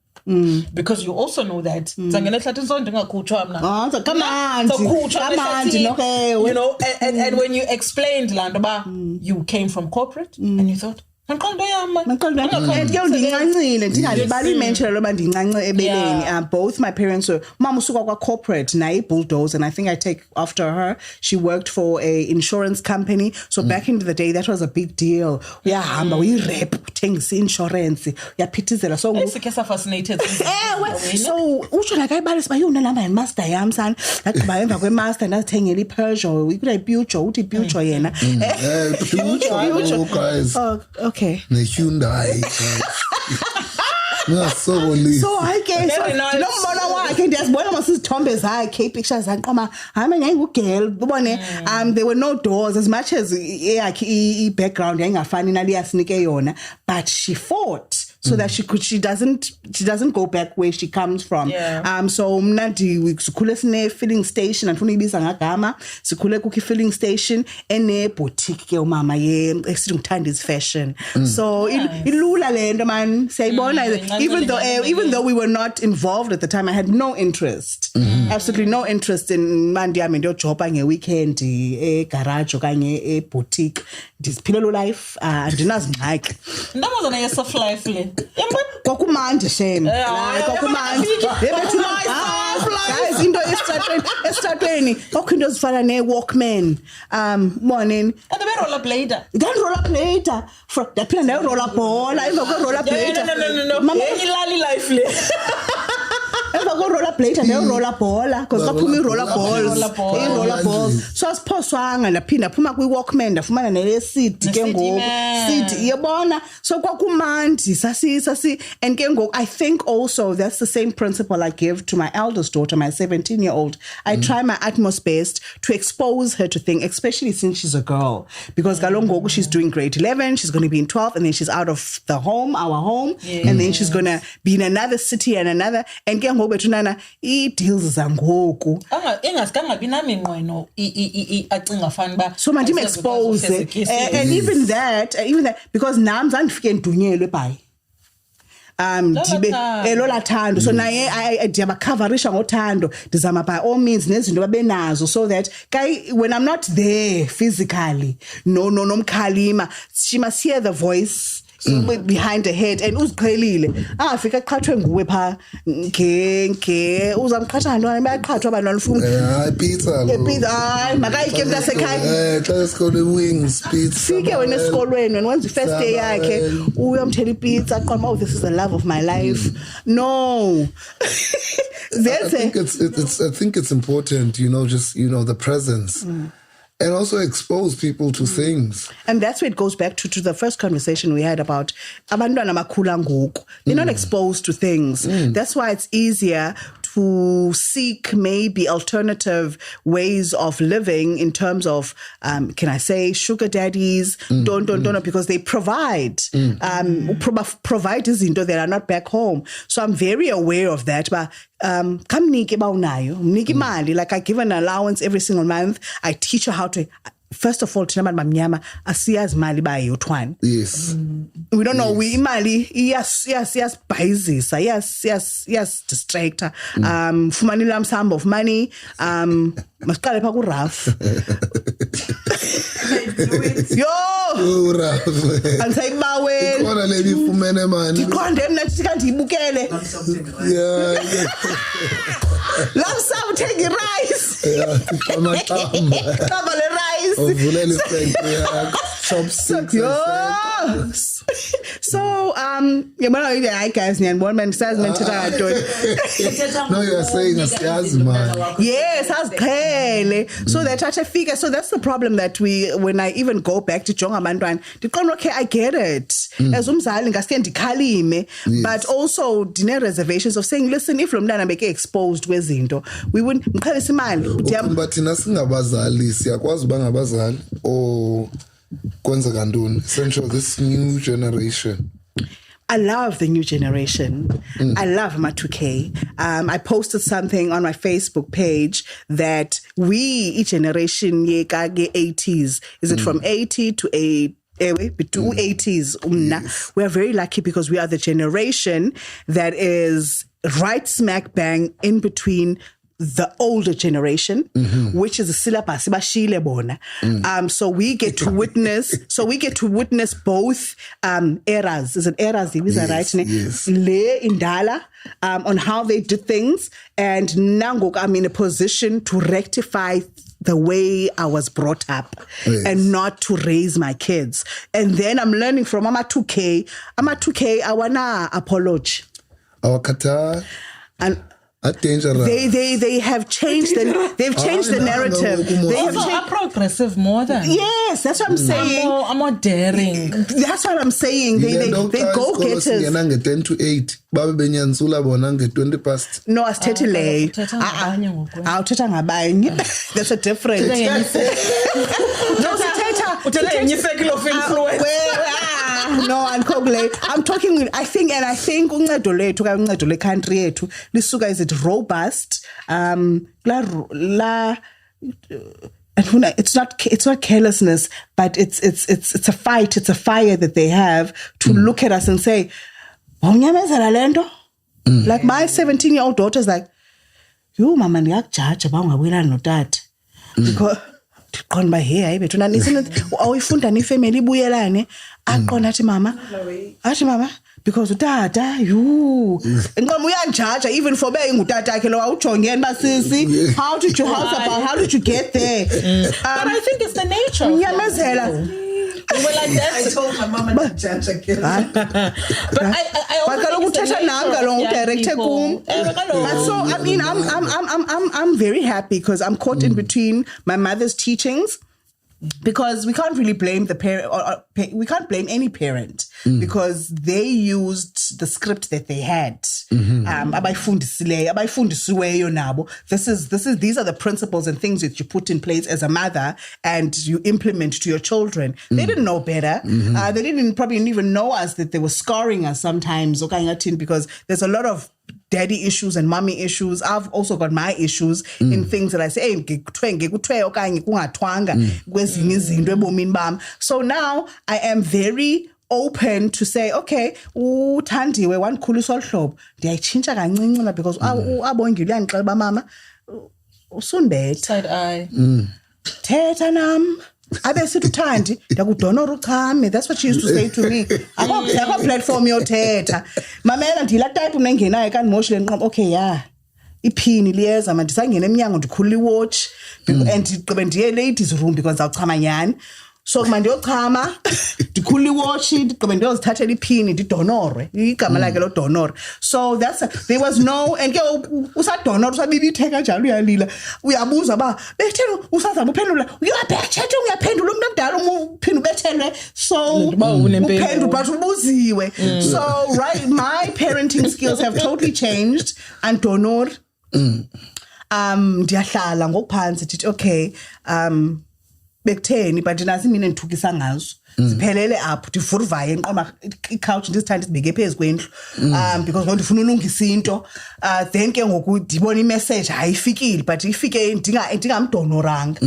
Because you also know that you know and when you explained Landaba you came from corporate and you thought both my parents were mama usuka kwa corporate na bulldoze and I think I take after her. She worked for a insurance company, so back in the day that was a big deal. Uyahamba uyirep uthengisa insurance uyaphithizela so fascinated so usho like ayibali sibayona lamba master yami sana lakuba emva kwe master ndathengela iPeugeot ikule Peugeot uthi Peugeot yena guys okay the Hyundai so I guess no matter what I can just bona masizithombe zakhe pictures zanqoma hama ngayingugirl ubone there were no doors as much as yakhe background yayingafani naliya sinike yona but she fought so that she doesn't go back where she comes from. So mnandi sikhule sine filling station andifuna ibiza ngagama sikhule kukho filling station ene boutique ke umama ye esingithanda fashion. So ilula lento man siyayibona even though we were not involved at the time I had no interest. Absolutely no interest in mandi yami ndojoba ngeweekend garage okanye boutique ndiziphilelo life andinazingxaki ndamazana yesoft life le kokumandi shame kokumandi guys into esitratweni kokho into zifana ne Walkman morning and the roller blader for daphila ndayo roller ball emva kwe roller blader no mama ilali life le emva ko roller blade and roller ball because kwaphuma roller balls so asiphoswanga laphinda phuma kwi Walkman ndafumana ne CD ke ngoku CD yabona so kwakumandi sasi and ke ngoku I think also that's the same principle I give to my eldest daughter, my 17-year-old. I try my utmost best to expose her to things, especially since she's a girl, because galongoku she's doing grade 11, she's going to be in 12, and then she's out of the home, our home, and then she's going to be in another city and another, and ke ngoku bethunana deals zangoku engasikanga binaminqweno acinga fanba so manje expose and even that because nam zandifike ndunyelwe by Lola Thando so naye ndiyabakhaverisha ngothando ndizama by all means nezinto babenazo so that when I'm not there physically nomkhalima she must hear the voice behind the head and uziqhelile afika qhathwe nguwe pha nge uzamqhatha ntwana bayaqhathwa abantwana ufuna pizza hayi makayike mntasekhaya xa sikole wings pizza fike wena esikolweni when wenza first day yakhe uyomthela ipizza aqonda oh this is the love of my life no I think it's important just the presence and also expose people to things. And that's where it goes back to the first conversation we had about abantwana bakhula ngoku. They're not exposed to things. That's why it's easier to seek maybe alternative ways of living in terms of, can I say, sugar daddies, don't, because they provide izinto that are not back home. So I'm very aware of that. But kamnike bawunayo, mnike imali, like I give an allowance every single month. I teach her how to. First of all, thina bantu bamnyama asiyazi imali bayothwana. Yes. We don't know we imali yes bhayizisa yes distractor. Fumanile am sum of money. Masiqale pha ku Raf. Yo Raf. Andisayibaweni. Khona lebi ifumene mani. Ndiqonde mna thithi kanti ibukele. Yeah. Lamsa uthenga rice. Yeah, amaqamba. Qamba le rice. Uvulele isente yakho. Yes. So yabona hi guys niyabona manje sazimethela ntoni. No, you are saying asiyazi man. Yes, asiqhele. So that athi fika so that's the problem that when I even go back to jonga abantwana ndiqonda okay I get it. As umzali ngaske ndikhalime but also dine reservations of saying listen if lo mntana beke exposed kwezinto we wouldn't mqhelisa imali. But thina singabazali siyakwazi bangabazali or kwenzeka ntoni essential this new generation. I love the new generation. I love my 2K. I posted something on my Facebook page that each generation ye 80s, is it from 80 to 80s? Yes. We are very lucky because we are the generation that is right smack bang in between the older generation, which is the syllabus bashile bona. So we get to witness both eras. Is it eras? Is that right? Yes. Le indala on how they did things, and now I'm in a position to rectify the way I was brought up and not to raise my kids. And then I'm learning from Mama 2K. Mama 2K, I wanna apologize. Awakata. And dangerous. They have changed the narrative. They have changed. Progressive more than. Yes, that's what I'm saying. I'm more daring. That's what I'm saying. They go getters. 10 to 8. Babe benyansula bona 20 past. No, asithethe leyo. Awuthetha ngabanye. That's a different. No, sithetha. Uthetha ngenye circle of influence. No, I'm talking. I think uncedo lethu ka uncedo le country yethu lisuka is it robust. It's not carelessness, but it's a fight. It's a fire that they have to look at us and say, "Bawunyamezela lento." Like my 17-year-old daughter is like, "Yo, mama ndiyakujaja bawungabuyelana notata." Because qonda ba hey hayi bethu nanisini awuyifunda ni family ibuyelane aqonda athi mama because utata enqomo uyanjaja even for being utata yakhe lo awujongeni basisi how did you get there but I think it's the nature unyamezela were like that. I told my mom and dad judge again. But I also think it's the nature of young people. But so I mean, I'm very happy because I'm caught in between my mother's teachings. Because we can't really blame the parent, or we can't blame any parent because they used the script that they had. These are the principles and things that you put in place as a mother and you implement to your children. They didn't know better. They didn't probably even know us that they were scarring us sometimes. Because there's a lot of daddy issues and mommy issues. I've also got my issues in things that I say, so now I am very open to say, okay, uthandiwe wankhuliswa hlobo ndiyayitshintsha kancinci because abongile uyandixela ba mama usunibetha Side eye. thetha nam abe sithi uthandi ndakudonora uchame. That's what she used to say to me. Akho platform yothetha mamela ndila type unengenayo kanimoshi lenqobo. Okay, yeah, iphini liyeza manje ndisangena eminyango ndikhulula iwatch and ndigqibe ndiye ladies room because awuchama nyani. So manje yochama ndikhulula iwatch ndigqibe ndiyozithathela iphini ndidonorwe igama lakhe lo donor. So there was no, and ke usadonora usabibithe kanjalo uyalila uyabuza ba bethela usazama uphendula uyabhethethe uyaphendula umuntu omdala uphinda ubethelwe so uphendula but ubuziwe. So right, my parenting skills have totally changed and donor ndiyahlala ngokuphansi ndithi okay bekutheni but nazi mina ngithukisa ngazo siphelele apho ndivurvaye enqoma icouch ndisithanda sibeke phezukwendlu because ngoba ndifuna ulungisa into then ke ngoku ndibona imessage hayifikile but ifike ndingamdonoranga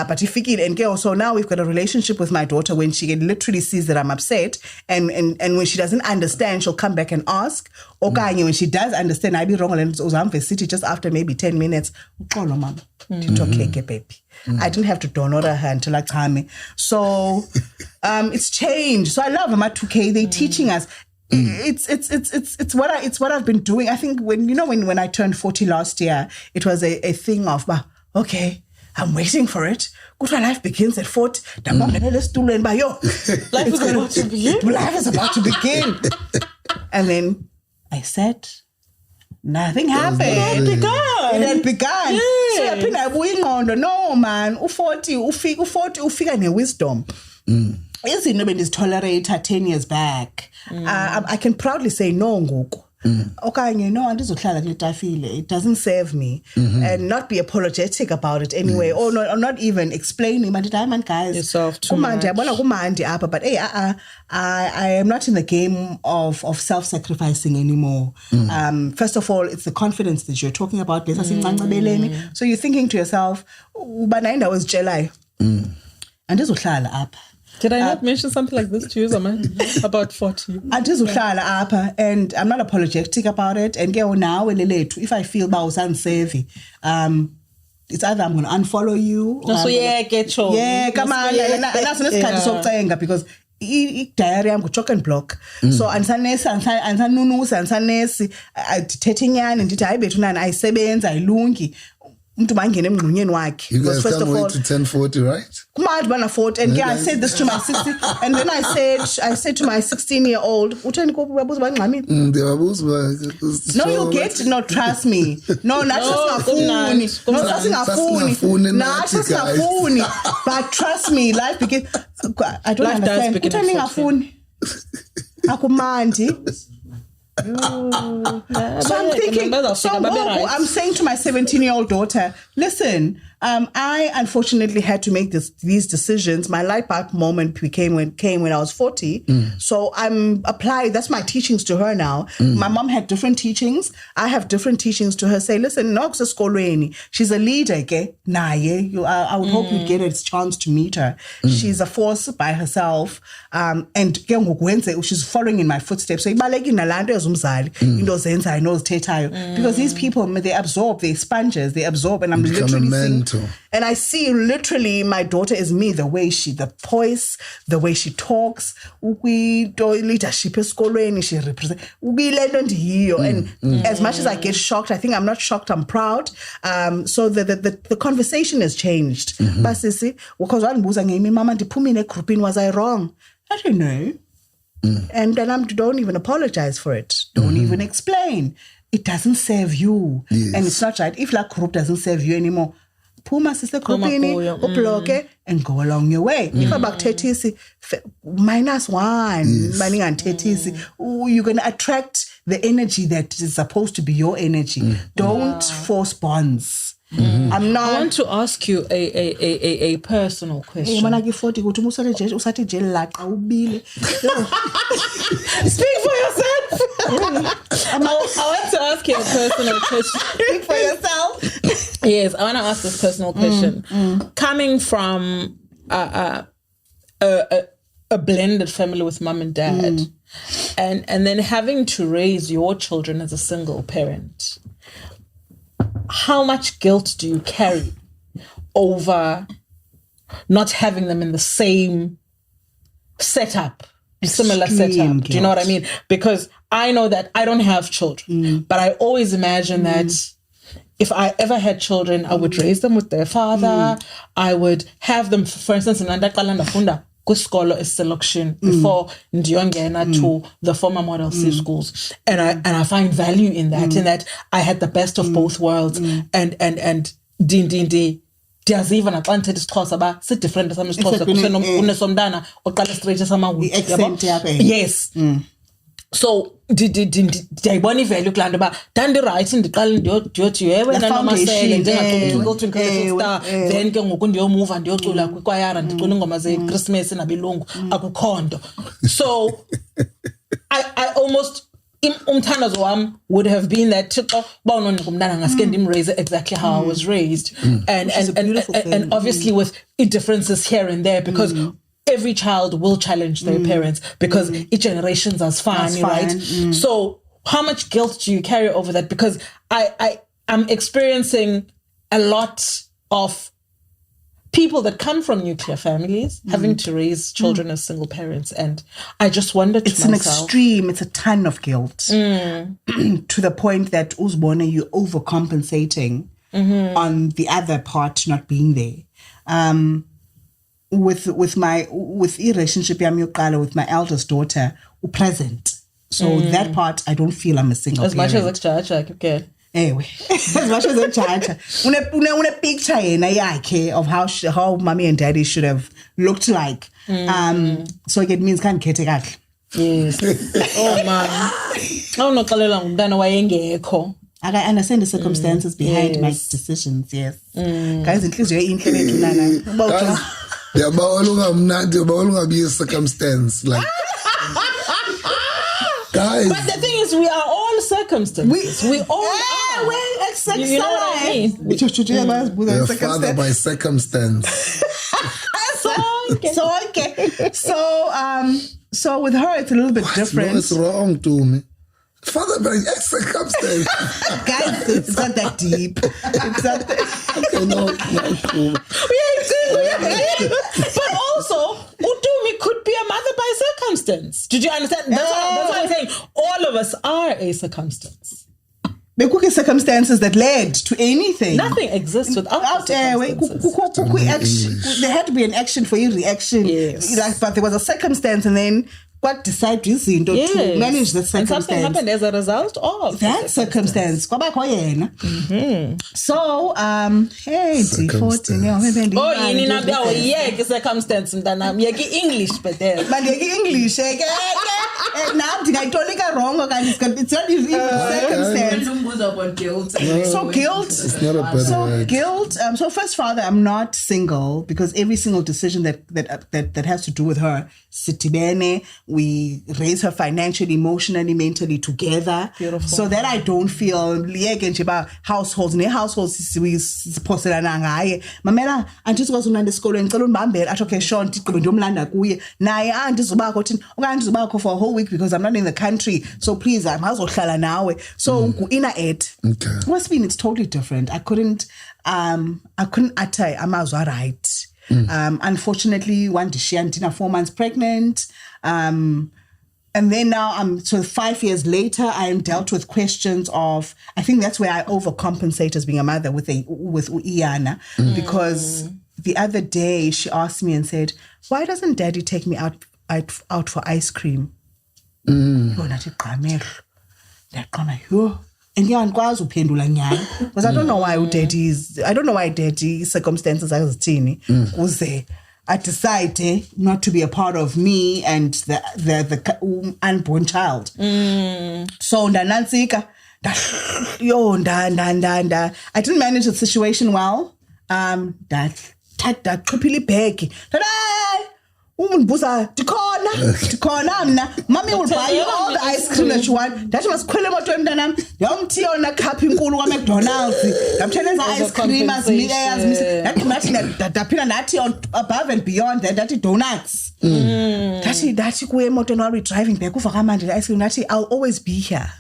but ifikile. And ke so now we've got a relationship with my daughter when she literally sees that I'm upset and when she doesn't understand she'll come back and ask okanye when she does understand I be wrong and uzamve city just after maybe 10 minutes uxolo mama ndithi okay ke baby. I didn't have to donor her until I came. So it's changed. So I love them at 2K. They're teaching us. It's what I've been doing. I think when I turned 40 last year, it was a thing of okay, I'm waiting for it. Good, life begins at 40. Life is about to begin. Life is about to begin. And then I said, nothing happened. It had begun. Yeah. So yaphinda yabuya ingqondo. No man, u40 ufika ne-wisdom. Izinto bendizitolerate 10 years back. I can proudly say no ngoku. Okanye no andizohlala kule tafile. It doesn't serve me. And not be apologetic about it anyway, or not even explaining. But man, guys, yourself too much. But hey, I am not in the game of self-sacrificing anymore. First of all, it's the confidence that you're talking about. So you're thinking to yourself, "Ubanainda was jelly." Andizohlala apha. Did I not mention something like this to you, Zaman? About 40. And I'm not apologetic about it. And now, if I feel unsavvy, it's either I'm going to unfollow you. Get your. Yeah, come on. That's not because diary I'm chock and block. So ansanesi dithethe inyani ndithi hayi bethu nani ayisebenza ayilungi. You guys can't wait to 1040, right? And I said this to my 16, and then I said to my 16-year-old, no, you get no, trust me. No, not just but trust me, life begins. I don't understand. So I'm thinking, I'm saying to my 17-year-old daughter, listen, I unfortunately had to make these decisions. My light bulb moment came when I was 40. So I'm applying, that's my teachings to her now. My mom had different teachings. I have different teachings to her. Say, listen, she's a leader, okay? I would hope you'd get a chance to meet her. She's a force by herself. And she's following in my footsteps. So because these people, they absorb, they're sponges, they absorb, and I'm literally seeing fundamental. And I see literally my daughter is me, the voice, the way she talks, leadership esikolweni, she represents, and as much as I get shocked, I think I'm not shocked, I'm proud. So the conversation has changed. Basisi, because wangibuza ngemi mama ndiphuma in a group, was I wrong? I don't know. And then don't even apologize for it. Don't even explain. It doesn't serve you. Yes. And it's not right. If that group doesn't serve you anymore, puma sister groupini, block and go along your way. If about tetisi, -1, money and tetisi, you're going to attract the energy that is supposed to be your energy. Don't force bonds. I'm not. I want to ask you a personal question. Speak for yourself. I want to ask you a personal question. Speak for yourself. Yes, I want to ask this personal question. Coming from a blended family with mom and dad, and then having to raise your children as a single parent, how much guilt do you carry over not having them in the same setup, similar setup? Guilt. Do you know what I mean? Because I know that I don't have children, but I always imagine that if I ever had children, I would raise them with their father. I would have them, for instance, in Andakala kuskolo selection before ndiyongena to the former Model C schools, and I find value in that. In that I had the best of both worlds, and ndiyaziva naxa ndithetha isiXhosa ba si-different sam isiXhosa kunesomntana oqala straight samawuthi yes. So ndiyayibona ivalue kulaa nto uba ndandirayithi ndiqale ndiyothi wena nomasele ndingacula then ke ngoku ndiyomuva ndiyocula kwikwayara ndicula ingoma zeChristmas nabelungu akukho nto. So I almost umthandazo wam would have been that Thixo uba unonika umntana ngaske ndimraise exactly how I was raised, and obviously with differences here and there, because every child will challenge their parents because each generations are funny, right? So how much guilt do you carry over that? Because I'm experiencing a lot of people that come from nuclear families having to raise children as single parents, and I just wonder to myself, an extreme, it's a ton of guilt to the point that uzbona you're overcompensating on the other part not being there. With relationship with my eldest daughter, present. So that part I don't feel I'm a single as parent. much as okay. Anyway, as much as a child, una picture yena yakhe of how mommy and daddy should have looked like. So it means can't get it. Yes. Oh man. Awunoxelela ngumntana wayengekho. I understand the circumstances behind my decisions. Yes. Guys, inhliziyo inhle bethu nana. Be a circumstance like. Guys. But the thing is, we are all circumstances. We all are. You know what I mean? Your father by circumstance. So with her, it's a little bit different. What's wrong to me? Father by circumstance. Guys, it's not that deep. It's not that. Okay, no, cool. But also, Tumi could be a mother by circumstance. Did you understand? That's what I'm saying. All of us are a circumstance. The cookie circumstances that led to anything. Nothing exists without circumstances. There had to be an action for your reaction. Yes. But there was a circumstance, and then what decided to manage the circumstance. And something happened as a result of that circumstance. So, hey, Circumstance. circumstance. English, but then. But English, now I totally got wrong. It's not even circumstance. So guilt. It's not a better word. Guilt. So first, father, I'm not single because every single decision that has to do with her, sitibene, we raise her financially, emotionally, mentally together. Beautiful. So that I don't feel households. We poselana ngaye. Mamela antisikwazi unanda esikolo ngicela unibambele athi okay Sean ndiqobe ndiyomlanda kuye naye andizubakho thina okanye ndizubakho for a whole whole week because I'm not in the country. So please, I'm hazohlala nawe. So ina Ed. Okay. What's been? It's totally different. I couldn't utter amazwa right. Unfortunately, one day she and 4 months pregnant. And then now so 5 years later, I am dealt with questions of, I think that's where I overcompensate as being a mother with Iyana, because the other day she asked me and said, why doesn't daddy take me out for ice cream? Because I don't know why daddy's circumstances are tiny. I decided not to be a part of me and the unborn child. So I didn't manage the situation well. That quickly back. Mommy will buy you all the ice cream that you want. That was cool about Yom tea on a cup in Kulu McDonald's. I'm telling the ice cream as me that on above and beyond that donuts. That's where motor driving back over ice cream. I'll always be here.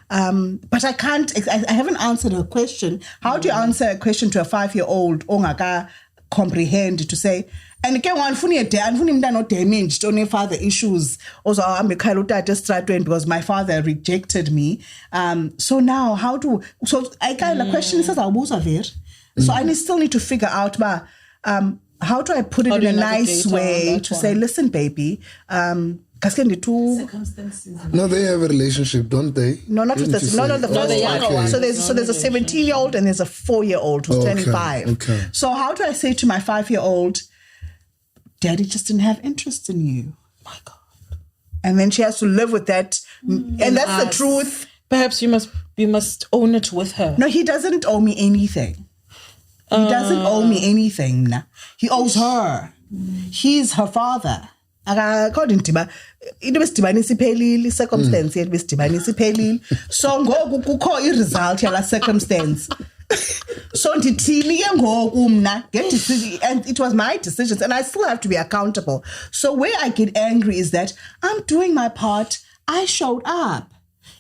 But I can't. I haven't answered a question. How do you answer a question to a 5-year-old? Ongaka comprehend to say. And again, one funny not damaged, only father issues. Also, I'm a Sterkspruit because my father rejected me. So now, so I kind of question says so I still need to figure out, how do I put it in a nice way to say, listen, baby, circumstances. No, they have a relationship, don't they? No, not with this. No, the first one. Okay. So there's a 17-year-old and there's a 4-year-old who's turning 5. Okay. So how do I say to my 5-year-old, daddy just didn't have interest in you? My God. And then she has to live with that. And that's the truth. Perhaps you must own it with her. No, he doesn't owe me anything. He doesn't owe me anything. He owes her. He's her father. According to my circumstance, so ngoku kukho result yala circumstance. So ndithini ke ngoku mna decision, and it was my decisions and I still have to be accountable. So where I get angry is that I'm doing my part. I showed up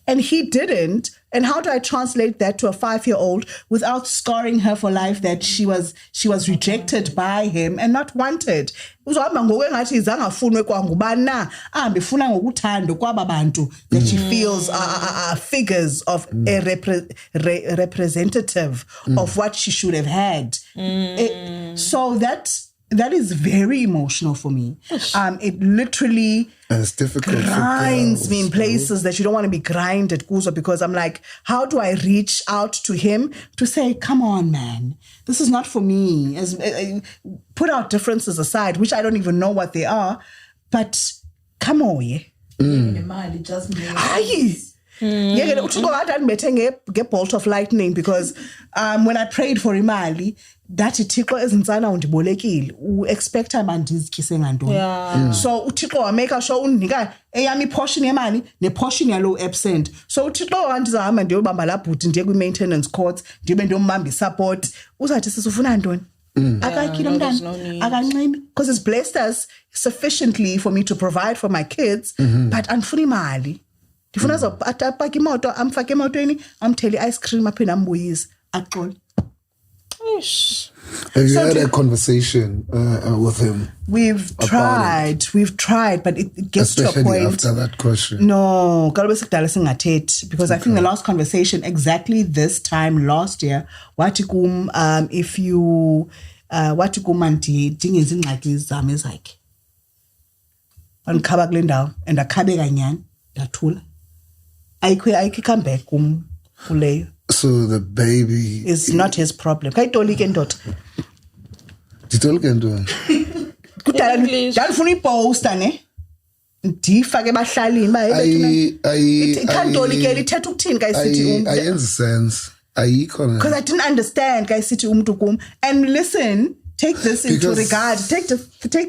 and he didn't. And how do I translate that to a 5-year-old without scarring her for life that she was rejected by him and not wanted? That she feels are figures of a representative of what she should have had. So that is very emotional for me. It literally and it's difficult grinds me in places that you don't want to be grinded, Kuzo, because I'm like, how do I reach out to him to say, come on, man, this is not for me. Put our differences aside, which I don't even know what they are, but come on, yeah. Get bolt of lightning because when I prayed for imali, that Tiko isn't undibolekile. We expect him and his kissing and doing. So Tiko wa make a show niga eyami portion yemali ne portion yalo absent. So Tiko and zama ndio bamba la puti ndiye maintenance courts ndiye ndo mbambi support uzathi sisufuna ntoni. Because it's blessed us sufficiently for me to provide for my kids, but anfuni mali. I'm telling ice cream up in Ambuyis. Have you had a conversation with him? We've tried, but it gets especially to a point. After that question. No, because I think the last conversation exactly this time last year, watikum if you watikum anti dinges in like is like on Kabaglinda and a Kabeganyan, that I come back so the baby is not his problem. I told you dot. Don't funny post ane. Ndifake bahlali imba I sense because I didn't understand guys sithi umuntu kum and listen. Take this into regard. Take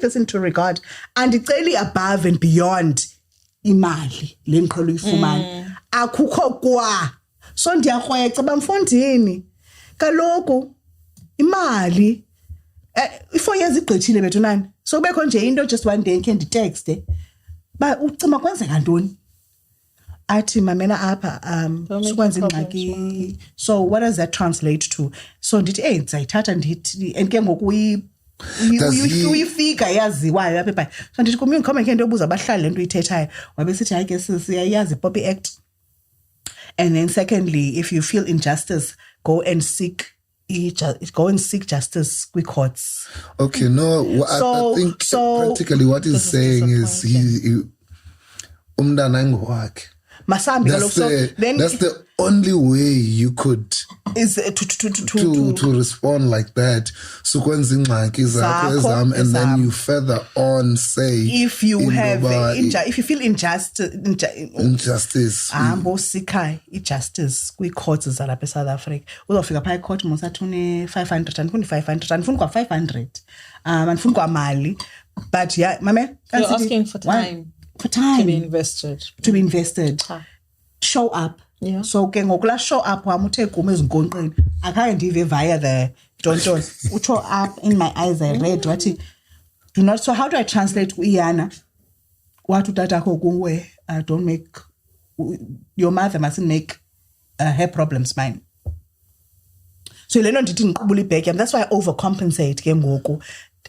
this into regard. And it's really above and beyond imali lenqolo ifumana. Akukho kwa. So ndiyakhwetsa bamfondini. Kaloku imali 4 years igqithile bethu nani. So bekho nje into just one day can text Ba ucima kwenzeka ntoni? Athi mamela apha sikwenza ingxaki. So what does that translate to? So ndithi ndizayithatha ndithi and ke ngoku uyifika yaziwayo apha eBhayibhile. So ndithi kumi ngikhombe ke into yobuza abahlali lento uyithethayo wabesithi hayi ke siyayazi Poppy Act. And then secondly, if you feel injustice, go and seek justice with courts. Okay, no, I think practically what he's saying is he umntana ngowakhe. Masambi That's the only way you could is to respond like that. So kwenza ingxaki zakho ezam, and then you further on say if you have if you feel injustice sikai justice kwi courts zalapha eSouth Africa uzofika pha ecourt mosathune 500 andifuni 500 andifuni kwa 500 andifuni kwa mali, but yeah mame you're asking for time to be invested show up. Yeah. So ke ngokula show up wami uthe guma ezinkonqeni akhange ndive via the don't show up in my eyes I read wathi do not. So how do I translate Iyana what utata ko kuwe don't make your mother mustn't make her problems mine. So leno ndithi ngiqubula ibheke, and that's why I overcompensate ke ngoku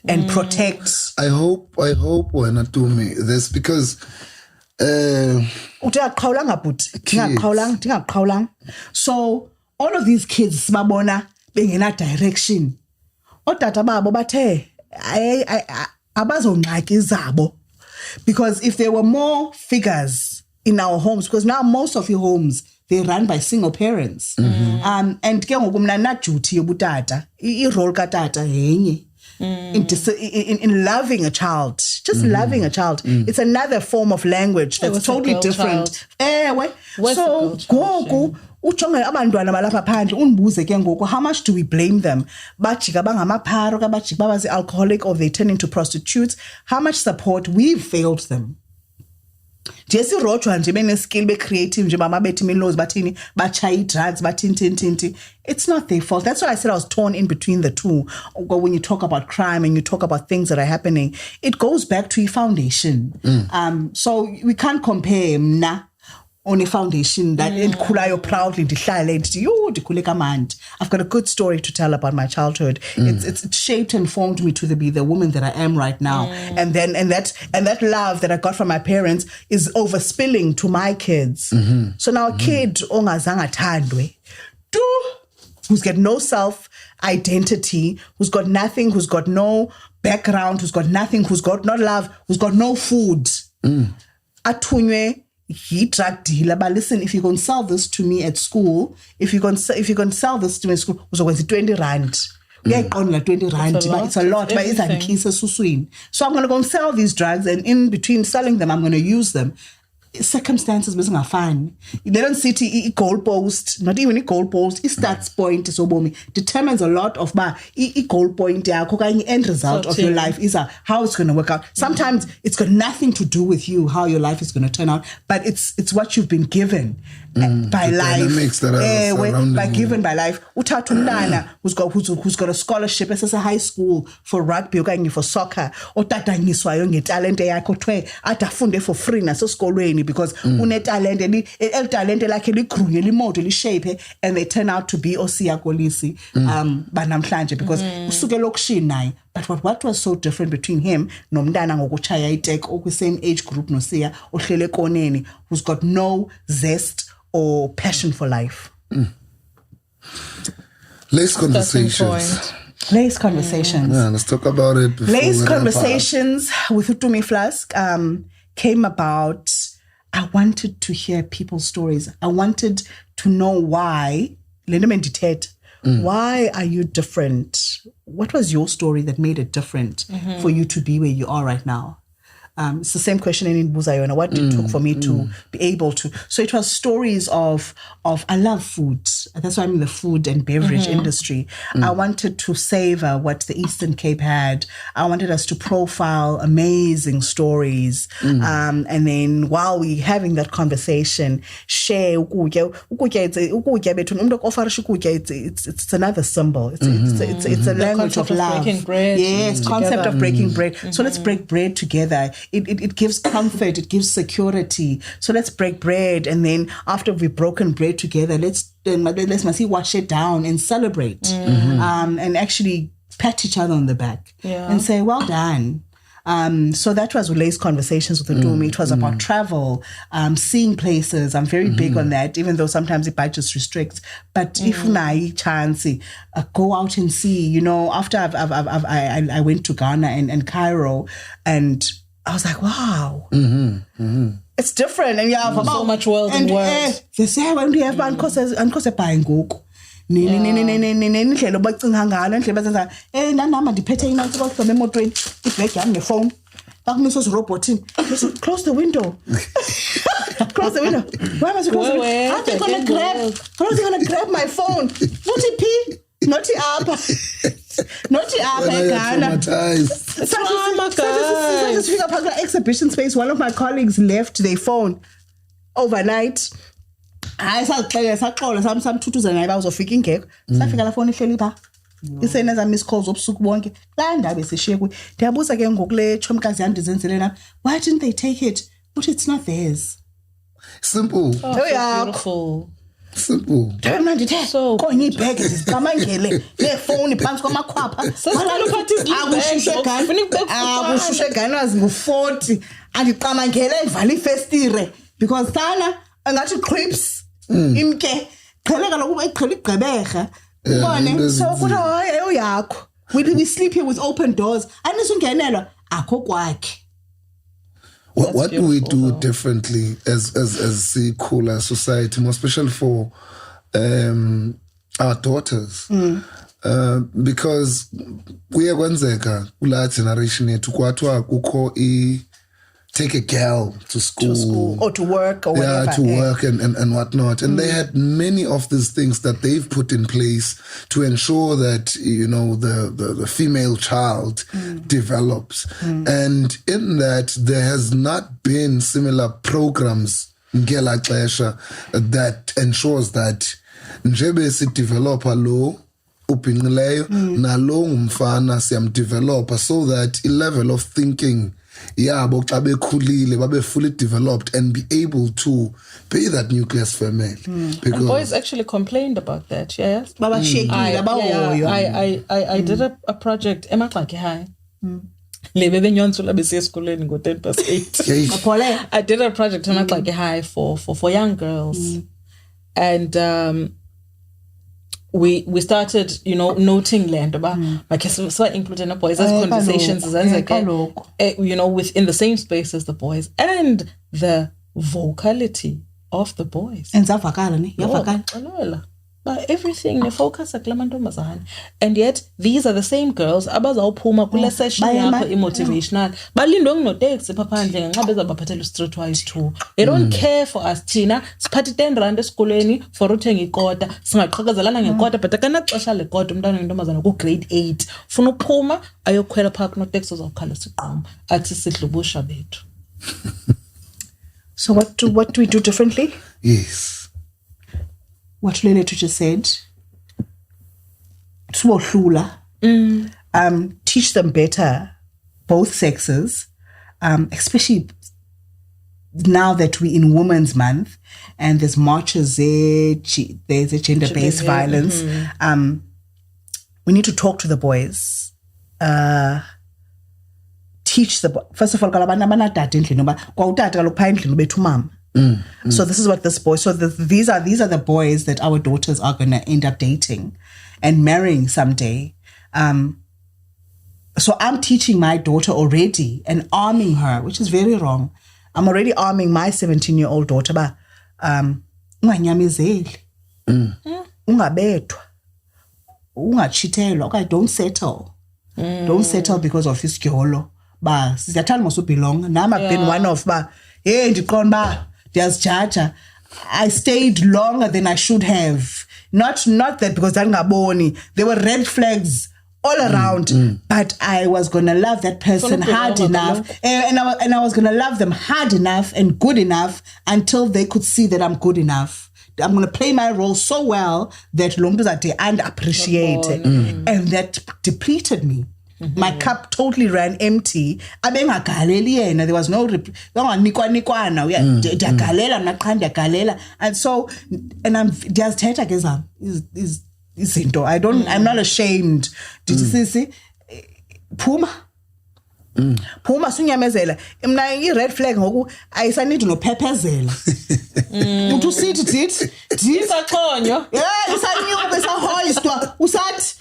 and protect. I hope wena Tumi this because Utaqhawulanga but ndingaqhawulanga. So all of these kids sibabona bengena direction. Otata babo bathe abazongxaki zabo, because if there were more figures in our homes, because now most of your homes they run by single parents. And ke ngoku mna na duty yobutata I role ka tata yenye. In loving a child, just loving a child. It's another form of language that's totally different. So goku ujonge abantwana balapha phandle undibuze ke ngoku how much do we blame them? Bajika bangamapharo kabajika babazi alcoholic or they turn into prostitutes. How much support we've failed them? Jesi rojwa nje bene skill be creative nje mama bethi milozi bathini bachaya drugs bathintintinti. It's not their fault. That's why I said I was torn in between the two. When you talk about crime and you talk about things that are happening, it goes back to a foundation. So we can't compare mna on a foundation that ndikhulayo proudly ndihlale ndithi yo ndikhule kamandi. I've got a good story to tell about my childhood. It's shaped and formed me to be the woman that I am right now. And that love that I got from my parents is overspilling to my kids. So now a kid ongazange athandwe who's got no self-identity, who's got nothing, who's got no background, who's got nothing, who's got no love, who's got no food. Athunywe he drug dealer, but listen, if you're going to sell this to me at school, if you're going to sell this to me at school, uzokwenza 20 rand. Uyayiqonda 20 rand, but it's a lot, but it's andikhisa suswini. So I'm going to go and sell these drugs, and in between selling them, I'm going to use them. Circumstances bezingafani. They don't sit a goalpost, not even a goalpost, a stats point sobomi determines a lot of a goal point yakho okanye end result of your life is how it's going to work out. Sometimes it's got nothing to do with you how your life is going to turn out, but it's what you've been given by life. Given by life. Uthatha umntana who's got a scholarship as a high school for rugby okanye for soccer, otatanyiswayo ngetalente yakho thwe atafunde for free nasesikolweni because unetalente elitalente lakhe ligrunye limoto lishape and they turn out to be osiyakolisi banamhlanje because usuke lokushini naye. But what was so different between him nomntana ngokuchaya itek okwi same age group nosiya ohlele koneni who's got no zest or passion for life? Lace conversations. Yeah, let's talk about it. Lace conversations with Tumi Flusk came about. I wanted to hear people's stories. I wanted to know why. Why are you different? What was your story that made it different for you to be where you are right now? It's the same question in Buzayona. What did it took for me to be able to? So it was stories of I love food. That's why I'm in the food and beverage industry. I wanted to savor what the Eastern Cape had. I wanted us to profile amazing stories. And then while we're having that conversation, share ukutya it's another symbol. It's a language of love. Breaking bread. Yes, concept of breaking bread. So let's break bread together it gives comfort, it gives security. So let's break bread, and then after we've broken bread together, let's wash it down and celebrate, and actually pat each other on the back and say, well done. So that was Ule's conversations with Tumi. It was about travel, seeing places. I'm very big on that, even though sometimes the budget restricts. But if I chance, go out and see. You know, after I went to Ghana and Cairo, and I was like, wow, it's different. And you have so much world and words. They say when we have unkose buying goku. Nendlela bacinga ngalo endlela bazenza nanama ndiphethe imali kodwa emotweni ibag yami nefone bakumisa robotini close the window. Close the window. Why am I close the window? How are they gonna grab my phone? Naughty apa Ghana. So exhibition space, one of my colleagues left their phone overnight. Hayi saxola samthuthuza naye bazofika ingekho safika la phone ihleli ba isenza miss calls obusuku bonke la ndabe sishiye kuyi ndiyabuza ke ngokule chomkazi yami ndizenzele na why didn't they take it but it's not theirs. Simple. Beautiful. Simple. Mna ndithe konye ibhege ziqamangele nefone phansi kwamakhwapha akushushe Ghana zingu-40 andiqamangele ivala ifestire because sana angathi creeps imke qheleka lokuba iqhela igqebega ubone so kuthi hayi yakho we sleep here with open doors anisungenelwa akho kwakhe. What do we do differently as cooler society, more especially for our daughters? Because kuyakwenzeka kula generation yethu kwathiwa kukho take a girl to school or to work or whatever. Yeah, to work and whatnot. And they had many of these things that they've put in place to ensure that, you know, the female child develops. And in that, there has not been similar programs that ensures that njebe si developer lo upingileyo na lo ngumfana siyam developer so that a level of thinking babe fully developed and be able to be that nucleus family. And boys actually complained about that, yes? Baba shaky, I did a project, Emaxaki High. Lebe nyonsula bese esikoleni ngo 10:08. I did a project Emaxaki High for young girls. And we started, you know, noting land about so including the boys as conversations you know, within the same space as the boys and the vocality of the boys. And zavakala everything they focus and yet these are the same girls abazawuphuma kule session yakho emotivational balindwe nginoteksi phaphandle ngenxa bezabaphathela street wise too. They don't care for us thina siphathe 10 rand esikoleni for uthenga ikota singaqhaqazelana ngekota but akanaxesha lekota umntwana oyintombazana ku grade 8 ufuna ukuphuma ayokhwela phaka kunoteksi uzawukhala siqhoma athi sidlubusha bethu. So what do we do differently? Yes. What Lele just said, teach them better, both sexes, especially now that we're in Women's Month and there's marches there's a gender-based violence. We need to talk to the boys. Teach first of all, so this is what this boy. So these are the boys that our daughters are gonna end up dating and marrying someday. So I'm teaching my daughter already and arming her, which is very wrong. I'm already arming my 17-year-old daughter. Ba, unganyamezeli, ungabethwa, ungachitelwa. Okay, don't settle. Don't settle because of isigyolo. Ba, siyathanda must belong. Now I've been one of ba. Hey, ndiqonda ba. There's Jaja. I stayed longer than I should have. Not that because there were red flags all around, but I was gonna love that person hard enough, and I was gonna love them hard enough and good enough until they could see that I'm good enough. I'm gonna play my role so well that Lomduzate and appreciate it, and that depleted me. My cup totally ran empty. Abengagaleli yena. There was no nikwana. And so, and I'm diyazithetha ke zam izinto. I'm not ashamed. Did you see? Phuma sunyamezela. Mna i-red flag ngoku ayisanidi nophephezela. Uthi usithi dit Isaqonyo. yeah, usanyuka besahoyistwa usathi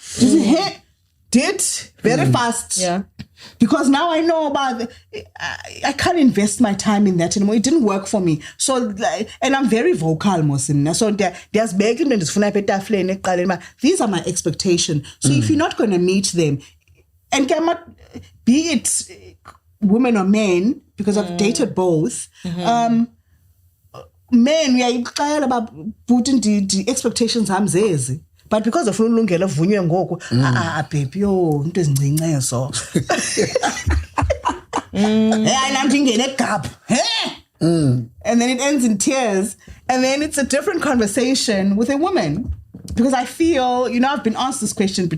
did very fast. Yeah. Because now I know about I can't invest my time in that anymore. It didn't work for me. So and I'm very vocal Mosim. So there's begging and these are my expectations. So if you're not going to meet them, and cannot be it women or men, because I've dated both. Men, we are about putting the expectations hamzezi. But because of ulungela vunywe ngoku baby yo into ezincince so and I'm thinking a gap and then it ends in tears and then it's a different conversation with a woman because I feel I've been asked this question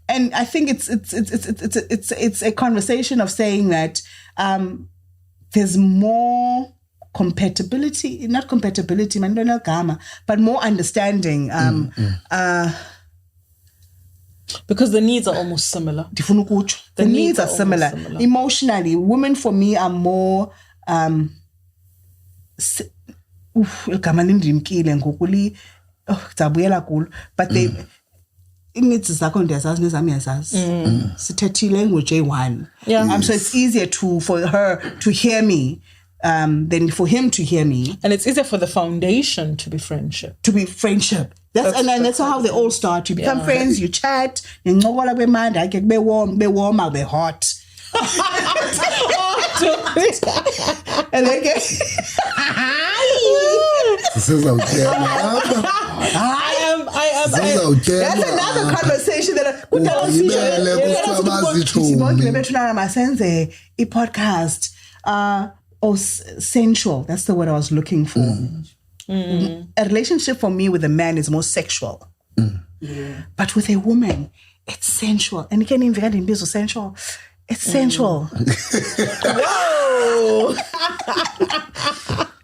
and I think it's a conversation of saying that there's more compatibility, not compatibility, but more understanding. Because the needs are almost similar. The needs are similar. Emotionally, women for me are more but they needs zakho ndiyazazi nezami yazazi sithethi language A1 so it's easier for her to hear me than for him to hear me. And it's easier for the foundation to be friendship. That's how they all start. You become friends, you chat, and be warm, be hot. And then that's another conversation that a podcast sensual. That's the word I was looking for. A relationship for me with a man is more sexual. But with a woman, it's sensual. And you can't even be so sensual. It's sensual. Whoa!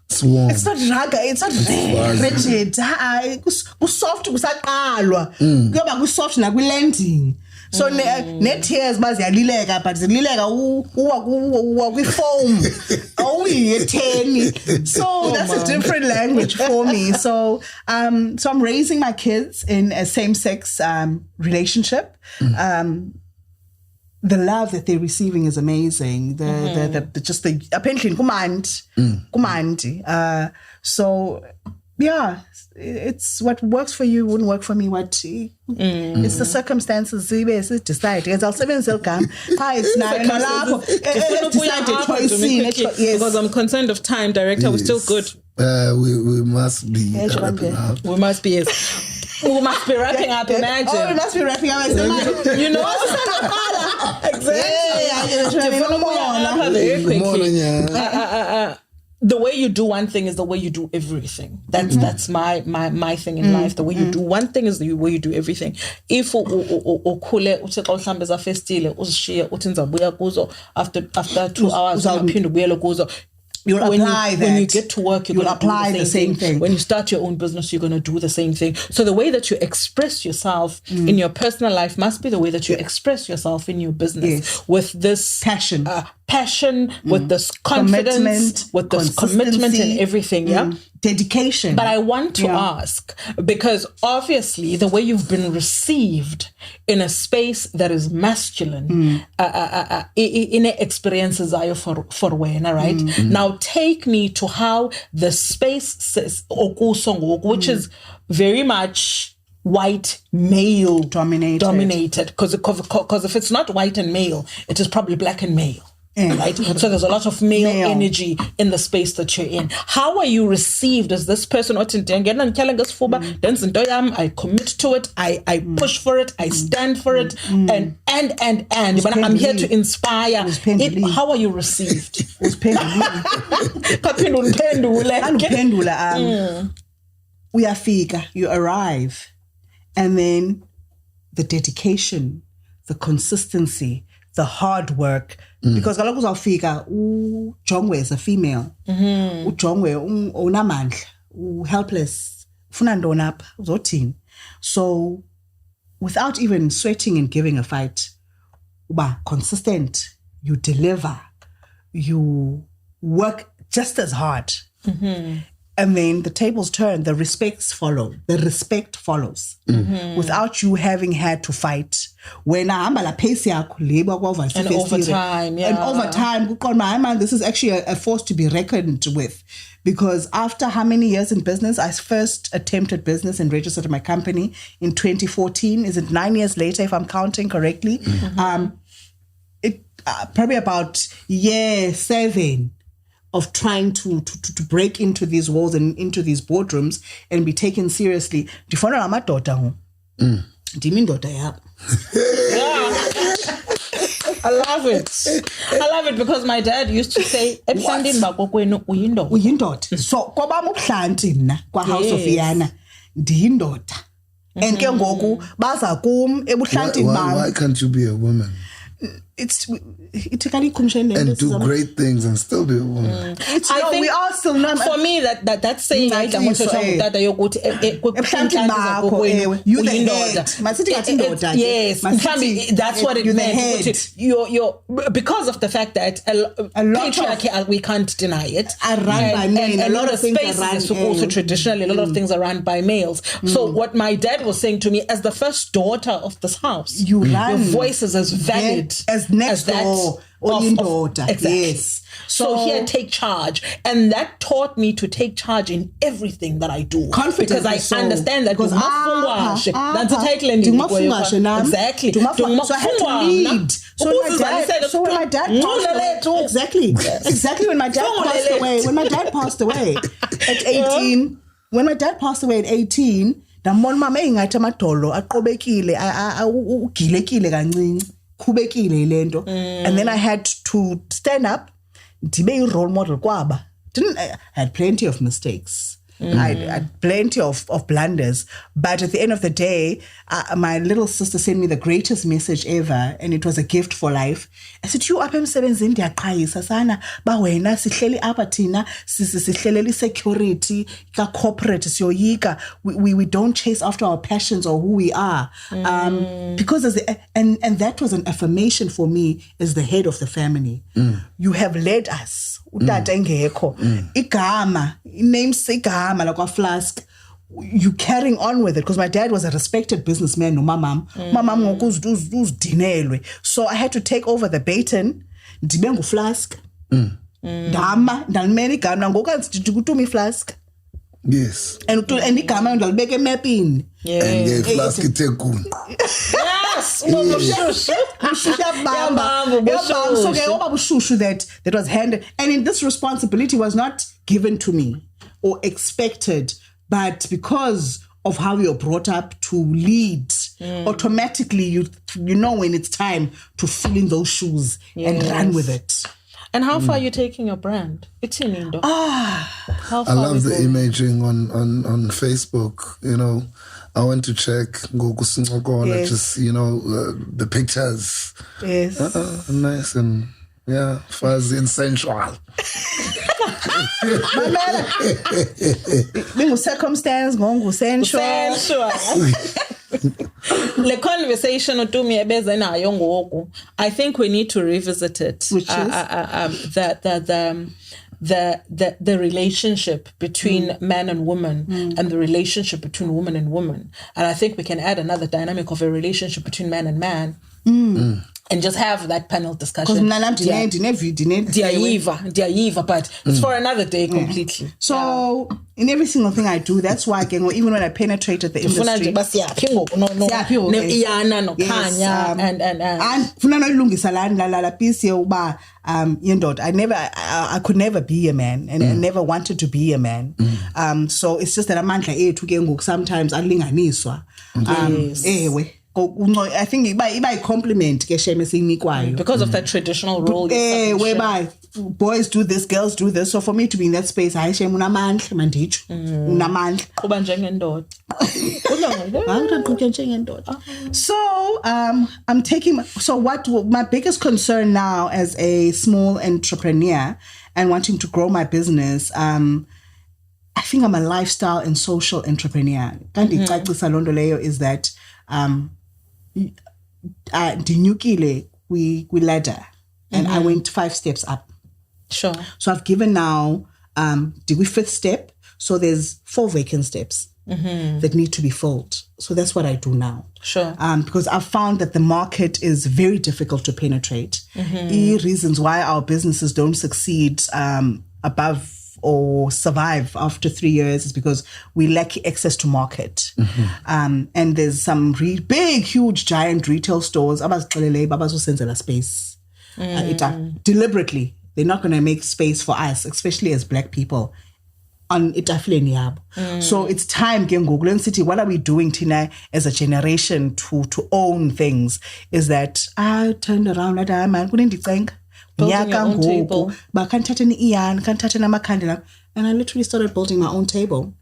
It's warm. It's not raga. It's not rigid. It's soft. It's soft. Landing. So net tears but zililega we foam. So that's a different language for me. So I'm raising my kids in a same-sex relationship. The love that they're receiving is amazing. The apparently kumandi. So yeah, it's what works for you wouldn't work for me. It's the circumstances decide. I'll say it's because I'm concerned of time, director. We're still good. We must be wrapping up. We must be wrapping up. Imagine. Oh, we must be wrapping up. Exactly. The way you do one thing is the way you do everything. That's my thing in life. The way you do one thing is the way you do everything. If ukhule uthi xa uhlambeza festile uzishiye uthi ngizabuya kuzo after 2 hours uphinde ubuyele kuzo. When you get to work, you'll apply the same thing. When you start your own business, you're going to do the same thing. So the way that you express yourself in your personal life must be the way that you express yourself in your business with this passion, with this confidence, with this commitment and everything. Yeah. Dedication. But I want to ask, because obviously the way you've been received in a space that is masculine, in experiences are for wena, right? Now take me to how the space says which is very much white male dominated. Because if it's not white and male, it is probably black and male. Right? So there's a lot of male energy in the space that you're in. How are you received as this person? I commit to it. I push for it. I stand for it. And I'm here to inspire. How are you received? You arrive, and then the dedication, the consistency, the hard work. Because kaloku uzawufika ujongwe as a female. Ujongwe unamandla, helpless. Ufuna ntoni apha uzothini. So without even sweating and giving a fight, uba consistent, you deliver, you work just as hard. And then the tables turn, the respect follows. Without you having had to fight. When I la pace yakho labor and overtime, yeah. And overtime, this is actually a force to be reckoned with. Because after how many years in business, I first attempted business and registered my company in 2014. Is it 9 years later, if I'm counting correctly? It probably about year 7 of trying to break into these walls and into these boardrooms and be taken seriously. Ndifana namadoda ndimi indoda yabo. I love it because my dad used to say ebuhlanti bakokwenu uyindoda. So kwabam ubuhlanti mna kwa House of Iyana ndiyindoda. And ke ngoku baza kum ebuhlanti bam. Why can't you be a woman? And do great things and still be a woman. I think we are still not. For me, that's saying you're the head. Yes, that's what it meant. You're because of the fact that a patriarchy, we can't deny it. And a lot of spaces, also traditionally, a lot of things are run by males. So what my dad was saying to me, as the first daughter of this house, your voice is as valid as next door or in daughter. Exactly. Yes. So here, take charge. And that taught me to take charge in everything that I do. Confidently. Because I understand that because that's the title and exactly. So I had to lead. So when my dad passed away, exactly when my dad passed away at 18, when my dad passed away at 18, ndambona mama engathi amadolo aqobekile ugilekile kancinci khubekile ilento, and then I had to stand up ndibe a role model kwaba. I had plenty of mistakes. I had plenty of blunders, but at the end of the day, my little sister sent me the greatest message ever, and it was a gift for life. I said, you apha emsebenzini ndiyaqhayisa sana ba wena sihleli apha thina sihlelela security ka corporate siyoyika, we don't chase after our passions or who we are, because and that was an affirmation for me as the head of the family. You have led us. Utata engekho igama igama la kwa Flusk, you carrying on with it, because my dad was a respected businessman no mamam ngoku uzidinelwe, so I had to take over the baton ndibe ngu Flusk ndalimela igama ngoku andithi kuTumi Flusk. Yes. And igama ndalibeka emapini. And Flusk itekuni. Yes. So that was handed, and in this responsibility was not given to me or expected, but because of how you're brought up to lead, automatically you know when it's time to fill in those shoes and run with it. And how far are you taking your brand? It's in Indo. I love the imaging on Facebook. You know, I went to check just the pictures. Yes, nice and fuzzy and sensual. Circumstance, sensual. The conversation Tumi ebeza nayo ngoku, I think we need to revisit it. Which is the relationship between man and woman, and the relationship between woman and woman. And I think we can add another dynamic of a relationship between man and man. And just have that panel discussion. But it's for another day completely. So in every single thing I do, that's why even when I penetrated the industry, Iyana no Kanya I could never be a man, and I never wanted to be a man. So it's just that amandla ethu ke ngoku sometimes alinganiswa. I think iba compliment ke shame esinikwayo because of that traditional role. Whereby boys do this, girls do this. So for me to be in that space, I shame unamandla manditsho unamandla Kuba njengendoda. So I'm taking what my biggest concern now as a small entrepreneur and wanting to grow my business, I think I'm a lifestyle and social entrepreneur. Kandicacisa loo nto leyo is that ndinyukile kwi-ladder and I went 5 steps up. Sure. So I've given now the 5th step. So there's 4 vacant steps that need to be filled. So that's what I do now. Sure. Because I've found that the market is very difficult to penetrate. Reasons why our businesses don't succeed above or survive after 3 years is because we lack access to market. And there's some big, huge, giant retail stores abazosenzela space. Deliberately, they're not going to make space for us, especially as Black people. On itafuleni yabo. So it's time ke ngoku le city. What are we doing Tina as a generation to own things? Is that I turned around like man kunendicenga nyaka ngoku bakanthatha Iyana kanthatha namakhandela, and I literally started building my own table.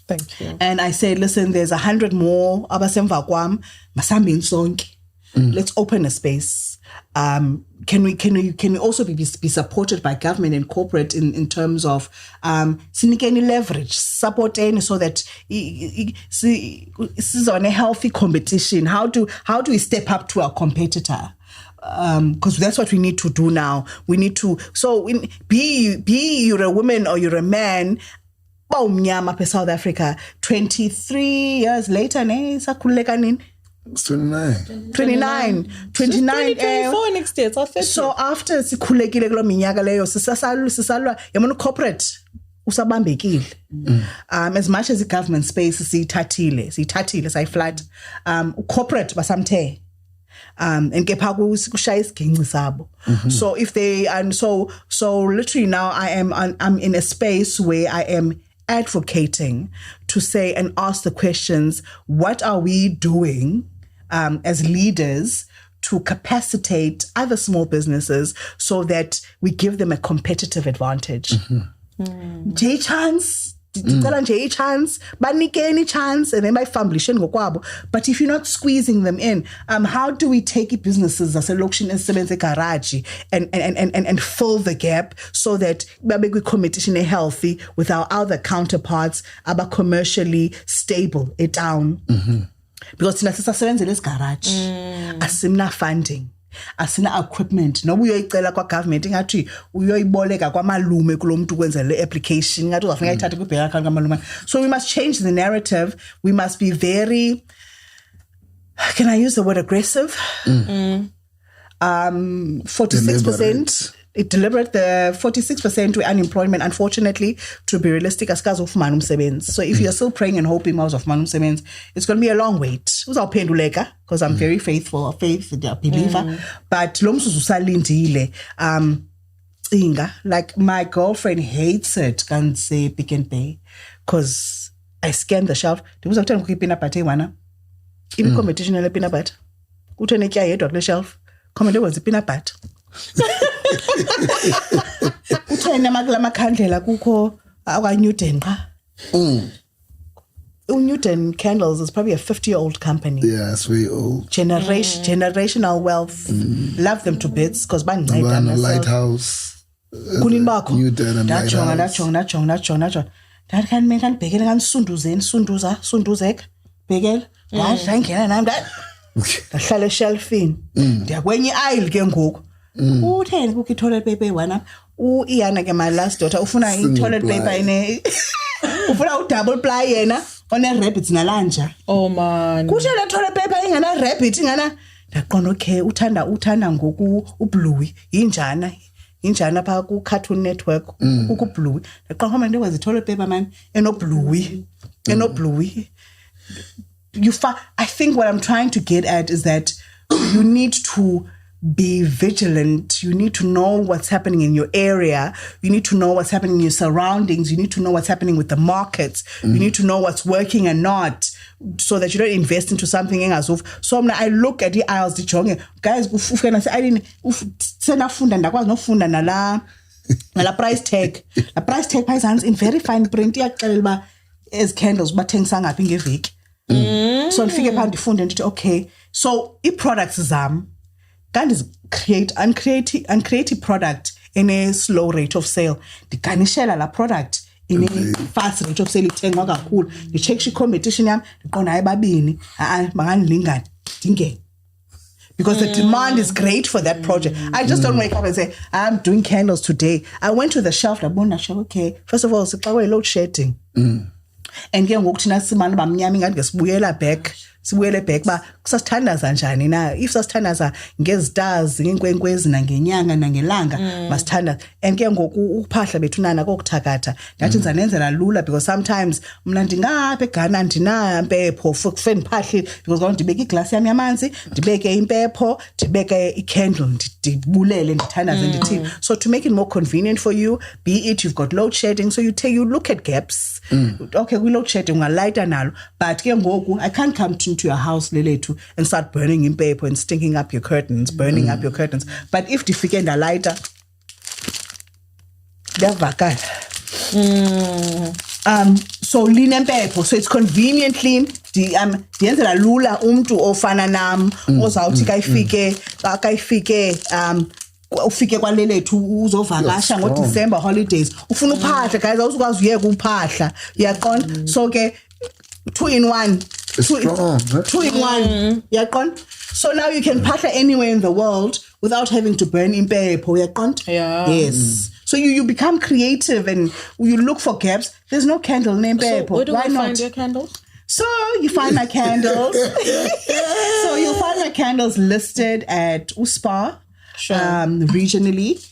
Thank you. And I said, listen, there's 100 more abasemva kwam masambe sonke. Let's open a space. Can we also be supported by government and corporate in terms of sinikeni leverage, supporting so that this is on a healthy competition. How do we step up to our competitor? Because that's what we need to do now. We need to be you're a woman or you're a man. South Africa 23 years later It's 29. 2024 next year. So after sikhulekile kulo minyaka leyo sisalwa yamona corporate usabambekile. As much as the government space siyithathile sayiflat. Corporate basamthe. And ke pha kushaya isiginci sabo. So if they and so literally now I'm in a space where I am advocating to say and ask the questions, what are we doing as leaders to capacitate other small businesses so that we give them a competitive advantage? Chance, banikeni chance, and then by family ngokwabo. But if you're not squeezing them in, how do we take businesses as a location and garage and fill the gap so that we competition is healthy with our other counterparts, about commercially stable it down? Because in this garage, asimna funding. Asina equipment no uyoyicela kwa government ngathi uyoyiboleka kwamalume kulomuntu kwenza le application ngathi uzafika ithathe kubheka khona kwamalume. So we must change the narrative. We must be very, can I use the word aggressive? 46% deliberate. The 46% with unemployment, unfortunately, to be realistic, so if you're still praying and hoping of Manum, it's going to be a long wait. Because I'm very faithful, a believer. But like my girlfriend hates it, can't say Pick and Pay, because I scanned the shelf. There was a time we peanut butter one. Even competition in a peanut butter. Utenekya yedwa kule shelf. Comment was a peanut butter. Uthena makula makhandlela kukho akwa Newton cha. Newton Candles is probably a 50-year-old company. Yeah, it's very old. Generational wealth. Love them to bits because Banana Lighthouse. Kunin bakho. Newton and Lighthouse. Nachong. That can make an begin and sunduzek. Begel. Thank you. And I'm that. Ahlale shelfini. Ndiyakwenye aisle ke ngoku. Utheni kukho toilet paper wana. Iyana ke my last daughter ufuna toilet paper ine. Ufuna double ply yena one rabbit nalanja. Oh man. Kuthela toilet paper ingana rabbit ingana. Ndaqonda okay uthanda ngoku uBluey injana pha ku Cartoon Network ku Bluey. Ndaqonda manje was toilet paper man eno Bluey. I think what I'm trying to get at is that you need to be vigilant. You need to know what's happening in your area. You need to know what's happening in your surroundings. You need to know what's happening with the markets. You need to know what's working and not, so that you don't invest into something else. So I look at the aisles, the jonge, guys, I didn't senafunda ndakwazi nofunda nala price tag. The price tag paysands in very fine print iyaxelela as candles bathengisa ngaphi ngeveki. So ndifike pha ndifunde ndithi okay, so i-products zam kanti uncreate product in a slow rate of sale. Ndiganishela la product in a fast rate of sale ithengwa kakhulu. Ndicheck competition yam ndiqonda hayi babini makandilingane ndingene. Because the demand is great for that project. I just don't wake up and say, I'm doing candles today. I went to the shelf, okay, first of all, it's load shedding. And ke ngoku thina simane bamnyama ngathi ngesibuyela back ba kusasithandaza njani na, if sasithandaza ngezitars ngeenkwenkwezi nangenyanga nangelanga masithandaza. And ke ngoku ukuphahla bethu nana kokuthakatha ndathi nzanenzela lula, because sometimes mna ndingapha eGhana andinayo impepho futhi ndiphahle, because ngoba ndibeke iglass yami yamanzi, ndibeke impepho, ndibeke i-candle, ndibulele ndithandaze ndithini. So to make it more convenient for you, be it you've got load shedding, so you look at gaps. Okay, we load shedding ungalighta nalo, but ke ngoku I can't come into your house lelethu and start burning in paper and stinking up your curtains, burning up your curtains. But if the fike and a lighter, so lean and paper, so it's convenient clean. Dienzela lula umntu ofana nam ozawuthi kayifike ufike kwalelethu uzovakasha ngoDecember holidays ufuna uphahla guys, awuzukwazi uyeka uphahla, uyaqonda. So ke 2 in 1. Two in one. So now you can partner anywhere in the world without having to burn in paper. Yeah. Yes. So you become creative and you look for gaps. There's no candle named paper. So where do Why I not? find your candles? So you find my candles. So you'll find my candles listed at USPA, regionally.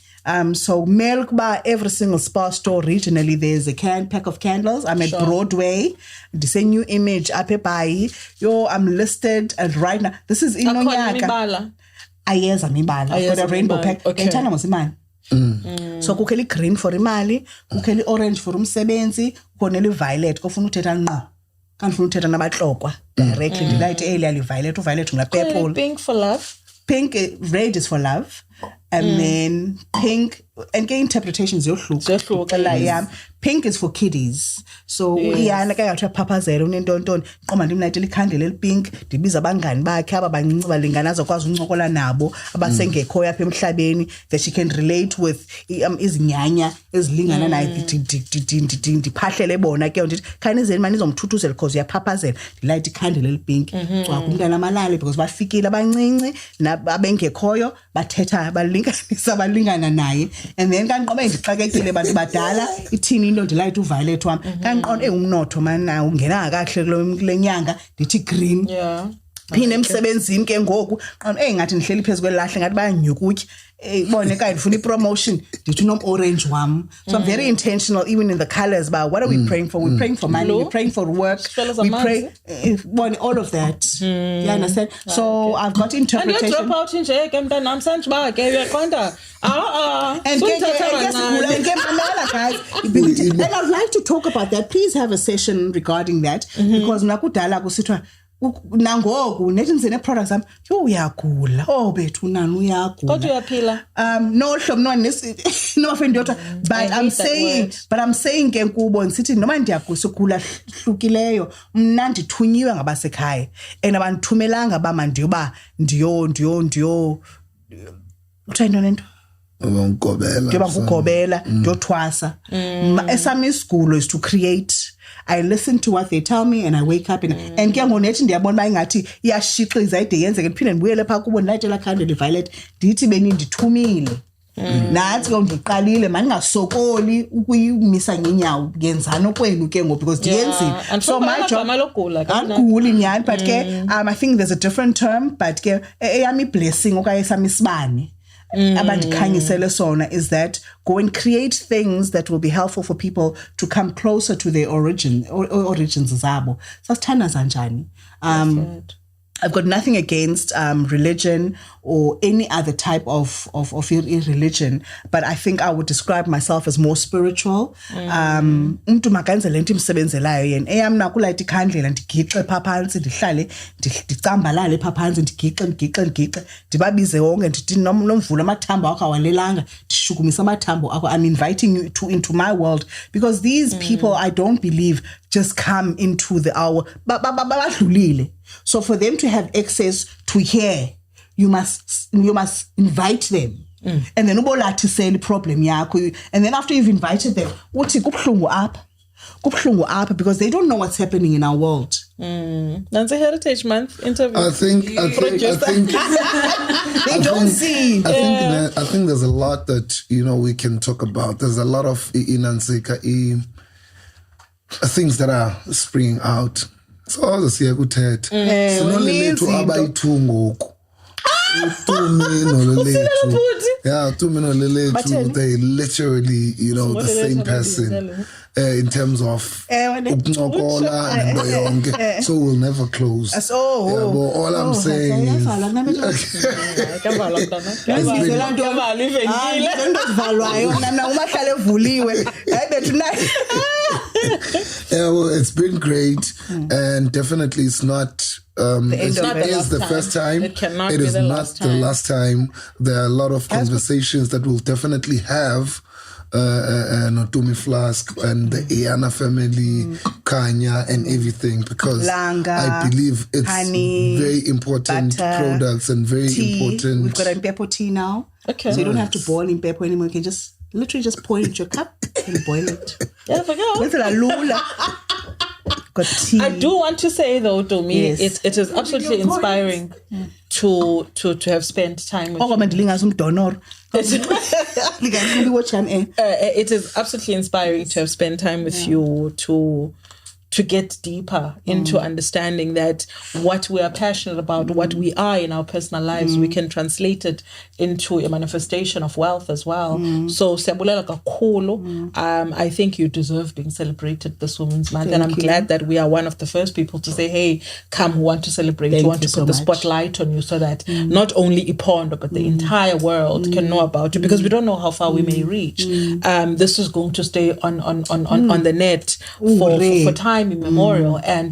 So Melkba, every single Spa store regionally, there's a pack of candles. I'm at Broadway. This a new image up by I'm listed and right now. This is in Nonyaka. Yes, I'm I've got a rainbow pack. Okay. So kukeli green for imali, kukeli orange for umsebenzi, koneli violet kufuna uthetha ngqo. Kanti ufuna uthetha nabahlokwa directly delight early violet ngla purple. Pink for love. Pink, red is for love. And then pink, and get interpretations pink is for kiddies. So Iyana ke yathi papa zero unentonto qoma ndimnayitela ikhandle elipink ndibiza abangani bakhe abancinci balingana azokwazi uncokola nabo abasengekho yapha emhlabeni, that she can relate with izinyanya ezilingana naye ndiphahlele bona ke ndithi khanizeni manje izomthuthuzela because uyaphapazela light ikhandle elipink cwa kumntana amalale because bafikile abancinci nabengekhoyo bathetha balingana naye. And then kanqobe ndixakekile bantu badala ithini into ndilight uviolet wami kanqona umnotho mana ungena kahle kule nyanga ndithi green. Phine emsebenzini ke ngoku qona ngathi nihleli phezulu kwelahle ngathi bayanyukutya ibone ka ndifuna ipromotion ndithi orange wam. So I'm very intentional even in the colors about what are we praying for. We're praying for money, we're praying for work, we pray all of that. You understand? So I've got interpretation. And you drop out nje ke mntana namhlanje ba ke uyaqonda and I'd like to talk about that. Please have a session regarding that because nakudala kusithwa nangoku nethi nzene products am uyagula bethu nani uyagula kodwa uyaphila no hlobo no friend daughter, but I'm saying ke kubo nsithi noma ndiyagula hlukileyo mna ndithunyiwe ngabasekhaya and abanthumelanga ba mandiyoba ndiyo uthayino lento ngokugobela ndothwasa. Esami isigulo is to create. I listen to what they tell me and I wake up and ke ngonethi ndiyabona bayingathi iyashiqiza ide yenzeke ndiphinde ndibuyele pha kubo ndilayitela candle violet ndithi beni ndithumile nathi ngiqalile manje ngasokoli ukuyimisa ngenyawo ngenzana kwenu ke ngoba because ndiyenzile. So my job angiguli nyani but ke I think there's a different term but ke eyami blessing okanye sami isibane abandikhanyisele sona is that go and create things that will be helpful for people to come closer to their origins zabo. Sasithanda kanjani I've got nothing against religion or any other type of religion, but I think I would describe myself as more spiritual. Umntu makanze lento imsebenzelayo yena. Eyam nakulayita ikhandlela ndigixe pha phansi ndihlale ndicambalale pha phansi ndigixe ndibabize wonke ndithi nomvula amathambo akho awalelanga ndishukumisa amathambo akho. I'm inviting you into my world, because these people I don't believe just come into the hour badlulile. So for them to have access to here, you must invite them. And then ubolathi sell problem yakho, and then after you've invited them, uthi kubhlungu apha, because they don't know what's happening in our world. That's a Heritage Month interview. I think They don't see. I think there's a lot that we can talk about. There's a lot of things that are springing out. So siya kuthetha sinolelethu abayi2 ngoku Tumi nolelethu, they literally the same person in terms of ukuncokola nento yonke, so we'll never close. But all I'm saying is it's been great, and definitely it's not the first time. It cannot be the last time. There are a lot of conversations that we'll definitely have. Tumi, Flusk and the Iyana family, Kanya and everything, because I believe it's very important products and very important. We've got a Impepo tea now. Okay. So you don't have to boil Impepo anymore. You can just literally just pour it into your cup and boil it. Yeah, I do want to say though, Tumi, yes, it is absolutely inspiring to have spent time with you. It is absolutely inspiring to have spent time with you to get deeper into understanding that what we are passionate about, what we are in our personal lives, we can translate it into a manifestation of wealth as well. So siyabulela kakhulu. I think you deserve being celebrated this Women's Month. And I'm glad that we are one of the first people to say, hey, come, we want to celebrate. We want to put the spotlight on you so that not only Iphondo, but the entire world can know about you, because we don't know how far we may reach. This is going to stay on the net for time immemorial, and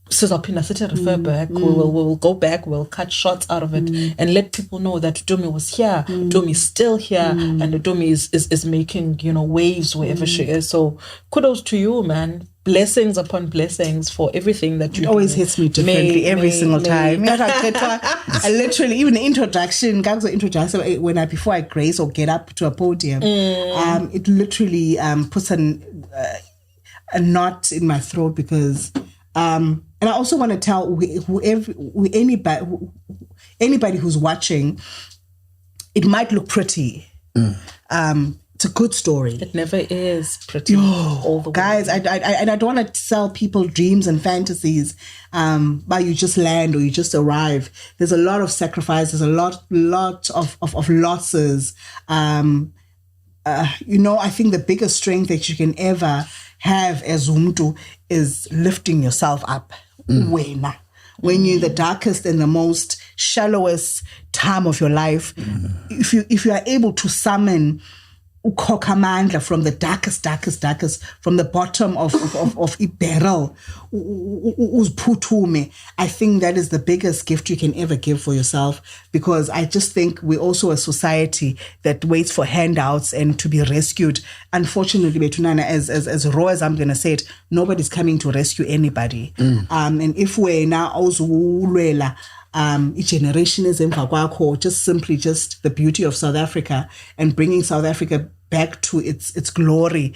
sizaphinda sithi refer back. We'll go back, we'll cut shots out of it and let people know that Tumi was here, Tumi's still here, and Tumi is making waves wherever she is. So kudos to you, man. Blessings upon blessings for everything that you do. It always hits me differently every single time. I literally, even the introduction, before I grace or get up to a podium, it literally puts a knot in my throat, because and I also want to tell anybody who's watching, it might look pretty. It's a good story. It never is pretty. All the guys, I don't want to sell people dreams and fantasies, but you just land or you just arrive. There's a lot of sacrifice. There's a lot of losses. I think the biggest strength that you can ever have as umtu is lifting yourself up. When you're in the darkest and the most shallowest time of your life, if you are able to summon ukhokamandla from the darkest, from the bottom of a barrel, uziphutume, I think that is the biggest gift you can ever give for yourself, because I just think we're also a society that waits for handouts and to be rescued. Unfortunately, Betunana, as raw as I'm going to say it, nobody's coming to rescue anybody. And if we're now also generation is just simply the beauty of South Africa and bringing South Africa back to its glory,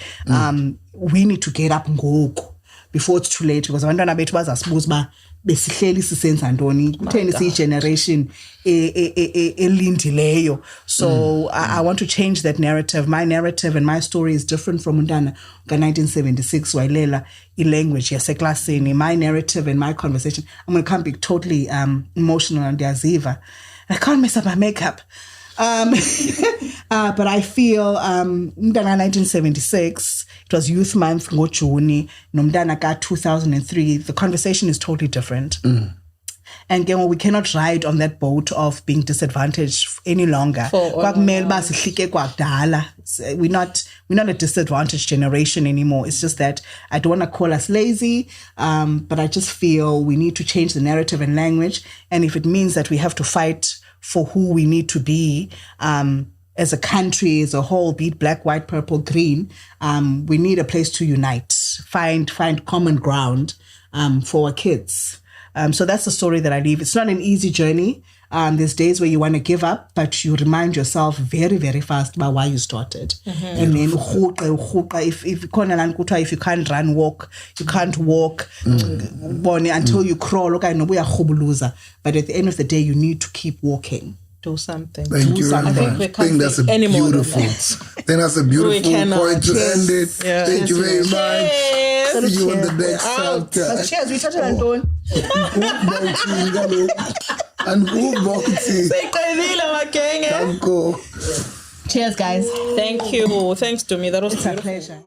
we need to get up ngoku before it's too late, because abantwana bethu bazasibuza uba besihleli sisenza ntoni, kutheni siyi-generation elindileyo. So I want to change that narrative. My narrative and my story is different from untana ka-1976 wayilela i-language yaseklasini. My narrative and my conversation, I'm going to come be totally emotional and ndiyaziva. I can't mess up my makeup. But I feel umntana 1976, it was Youth Month ngoJuni, nomntana ka 2003, the conversation is totally different. and we cannot ride on that boat of being disadvantaged any longer. Kwakumele uba sihlike kwakudala. We're not a disadvantaged generation anymore. It's just that I don't want to call us lazy, but I just feel we need to change the narrative and language. And if it means that we have to fight for who we need to be, as a country, as a whole, be it black, white, purple, green, we need a place to unite, find common ground for our kids. So that's the story that I leave. It's not an easy journey. There's days where you want to give up, but you remind yourself very, very fast about why you started. And then if you can't run, walk, you can't walk until you crawl. But at the end of the day, you need to keep walking. Do something. Thank you very much. I think that's a beautiful. Then that's a beautiful point to end it. Yeah. Thank you very much. See you on the next chapter. Cheers. We touched on Don. And who boxing? Cheers, guys. Thank you. Thanks to me. That was a pleasure.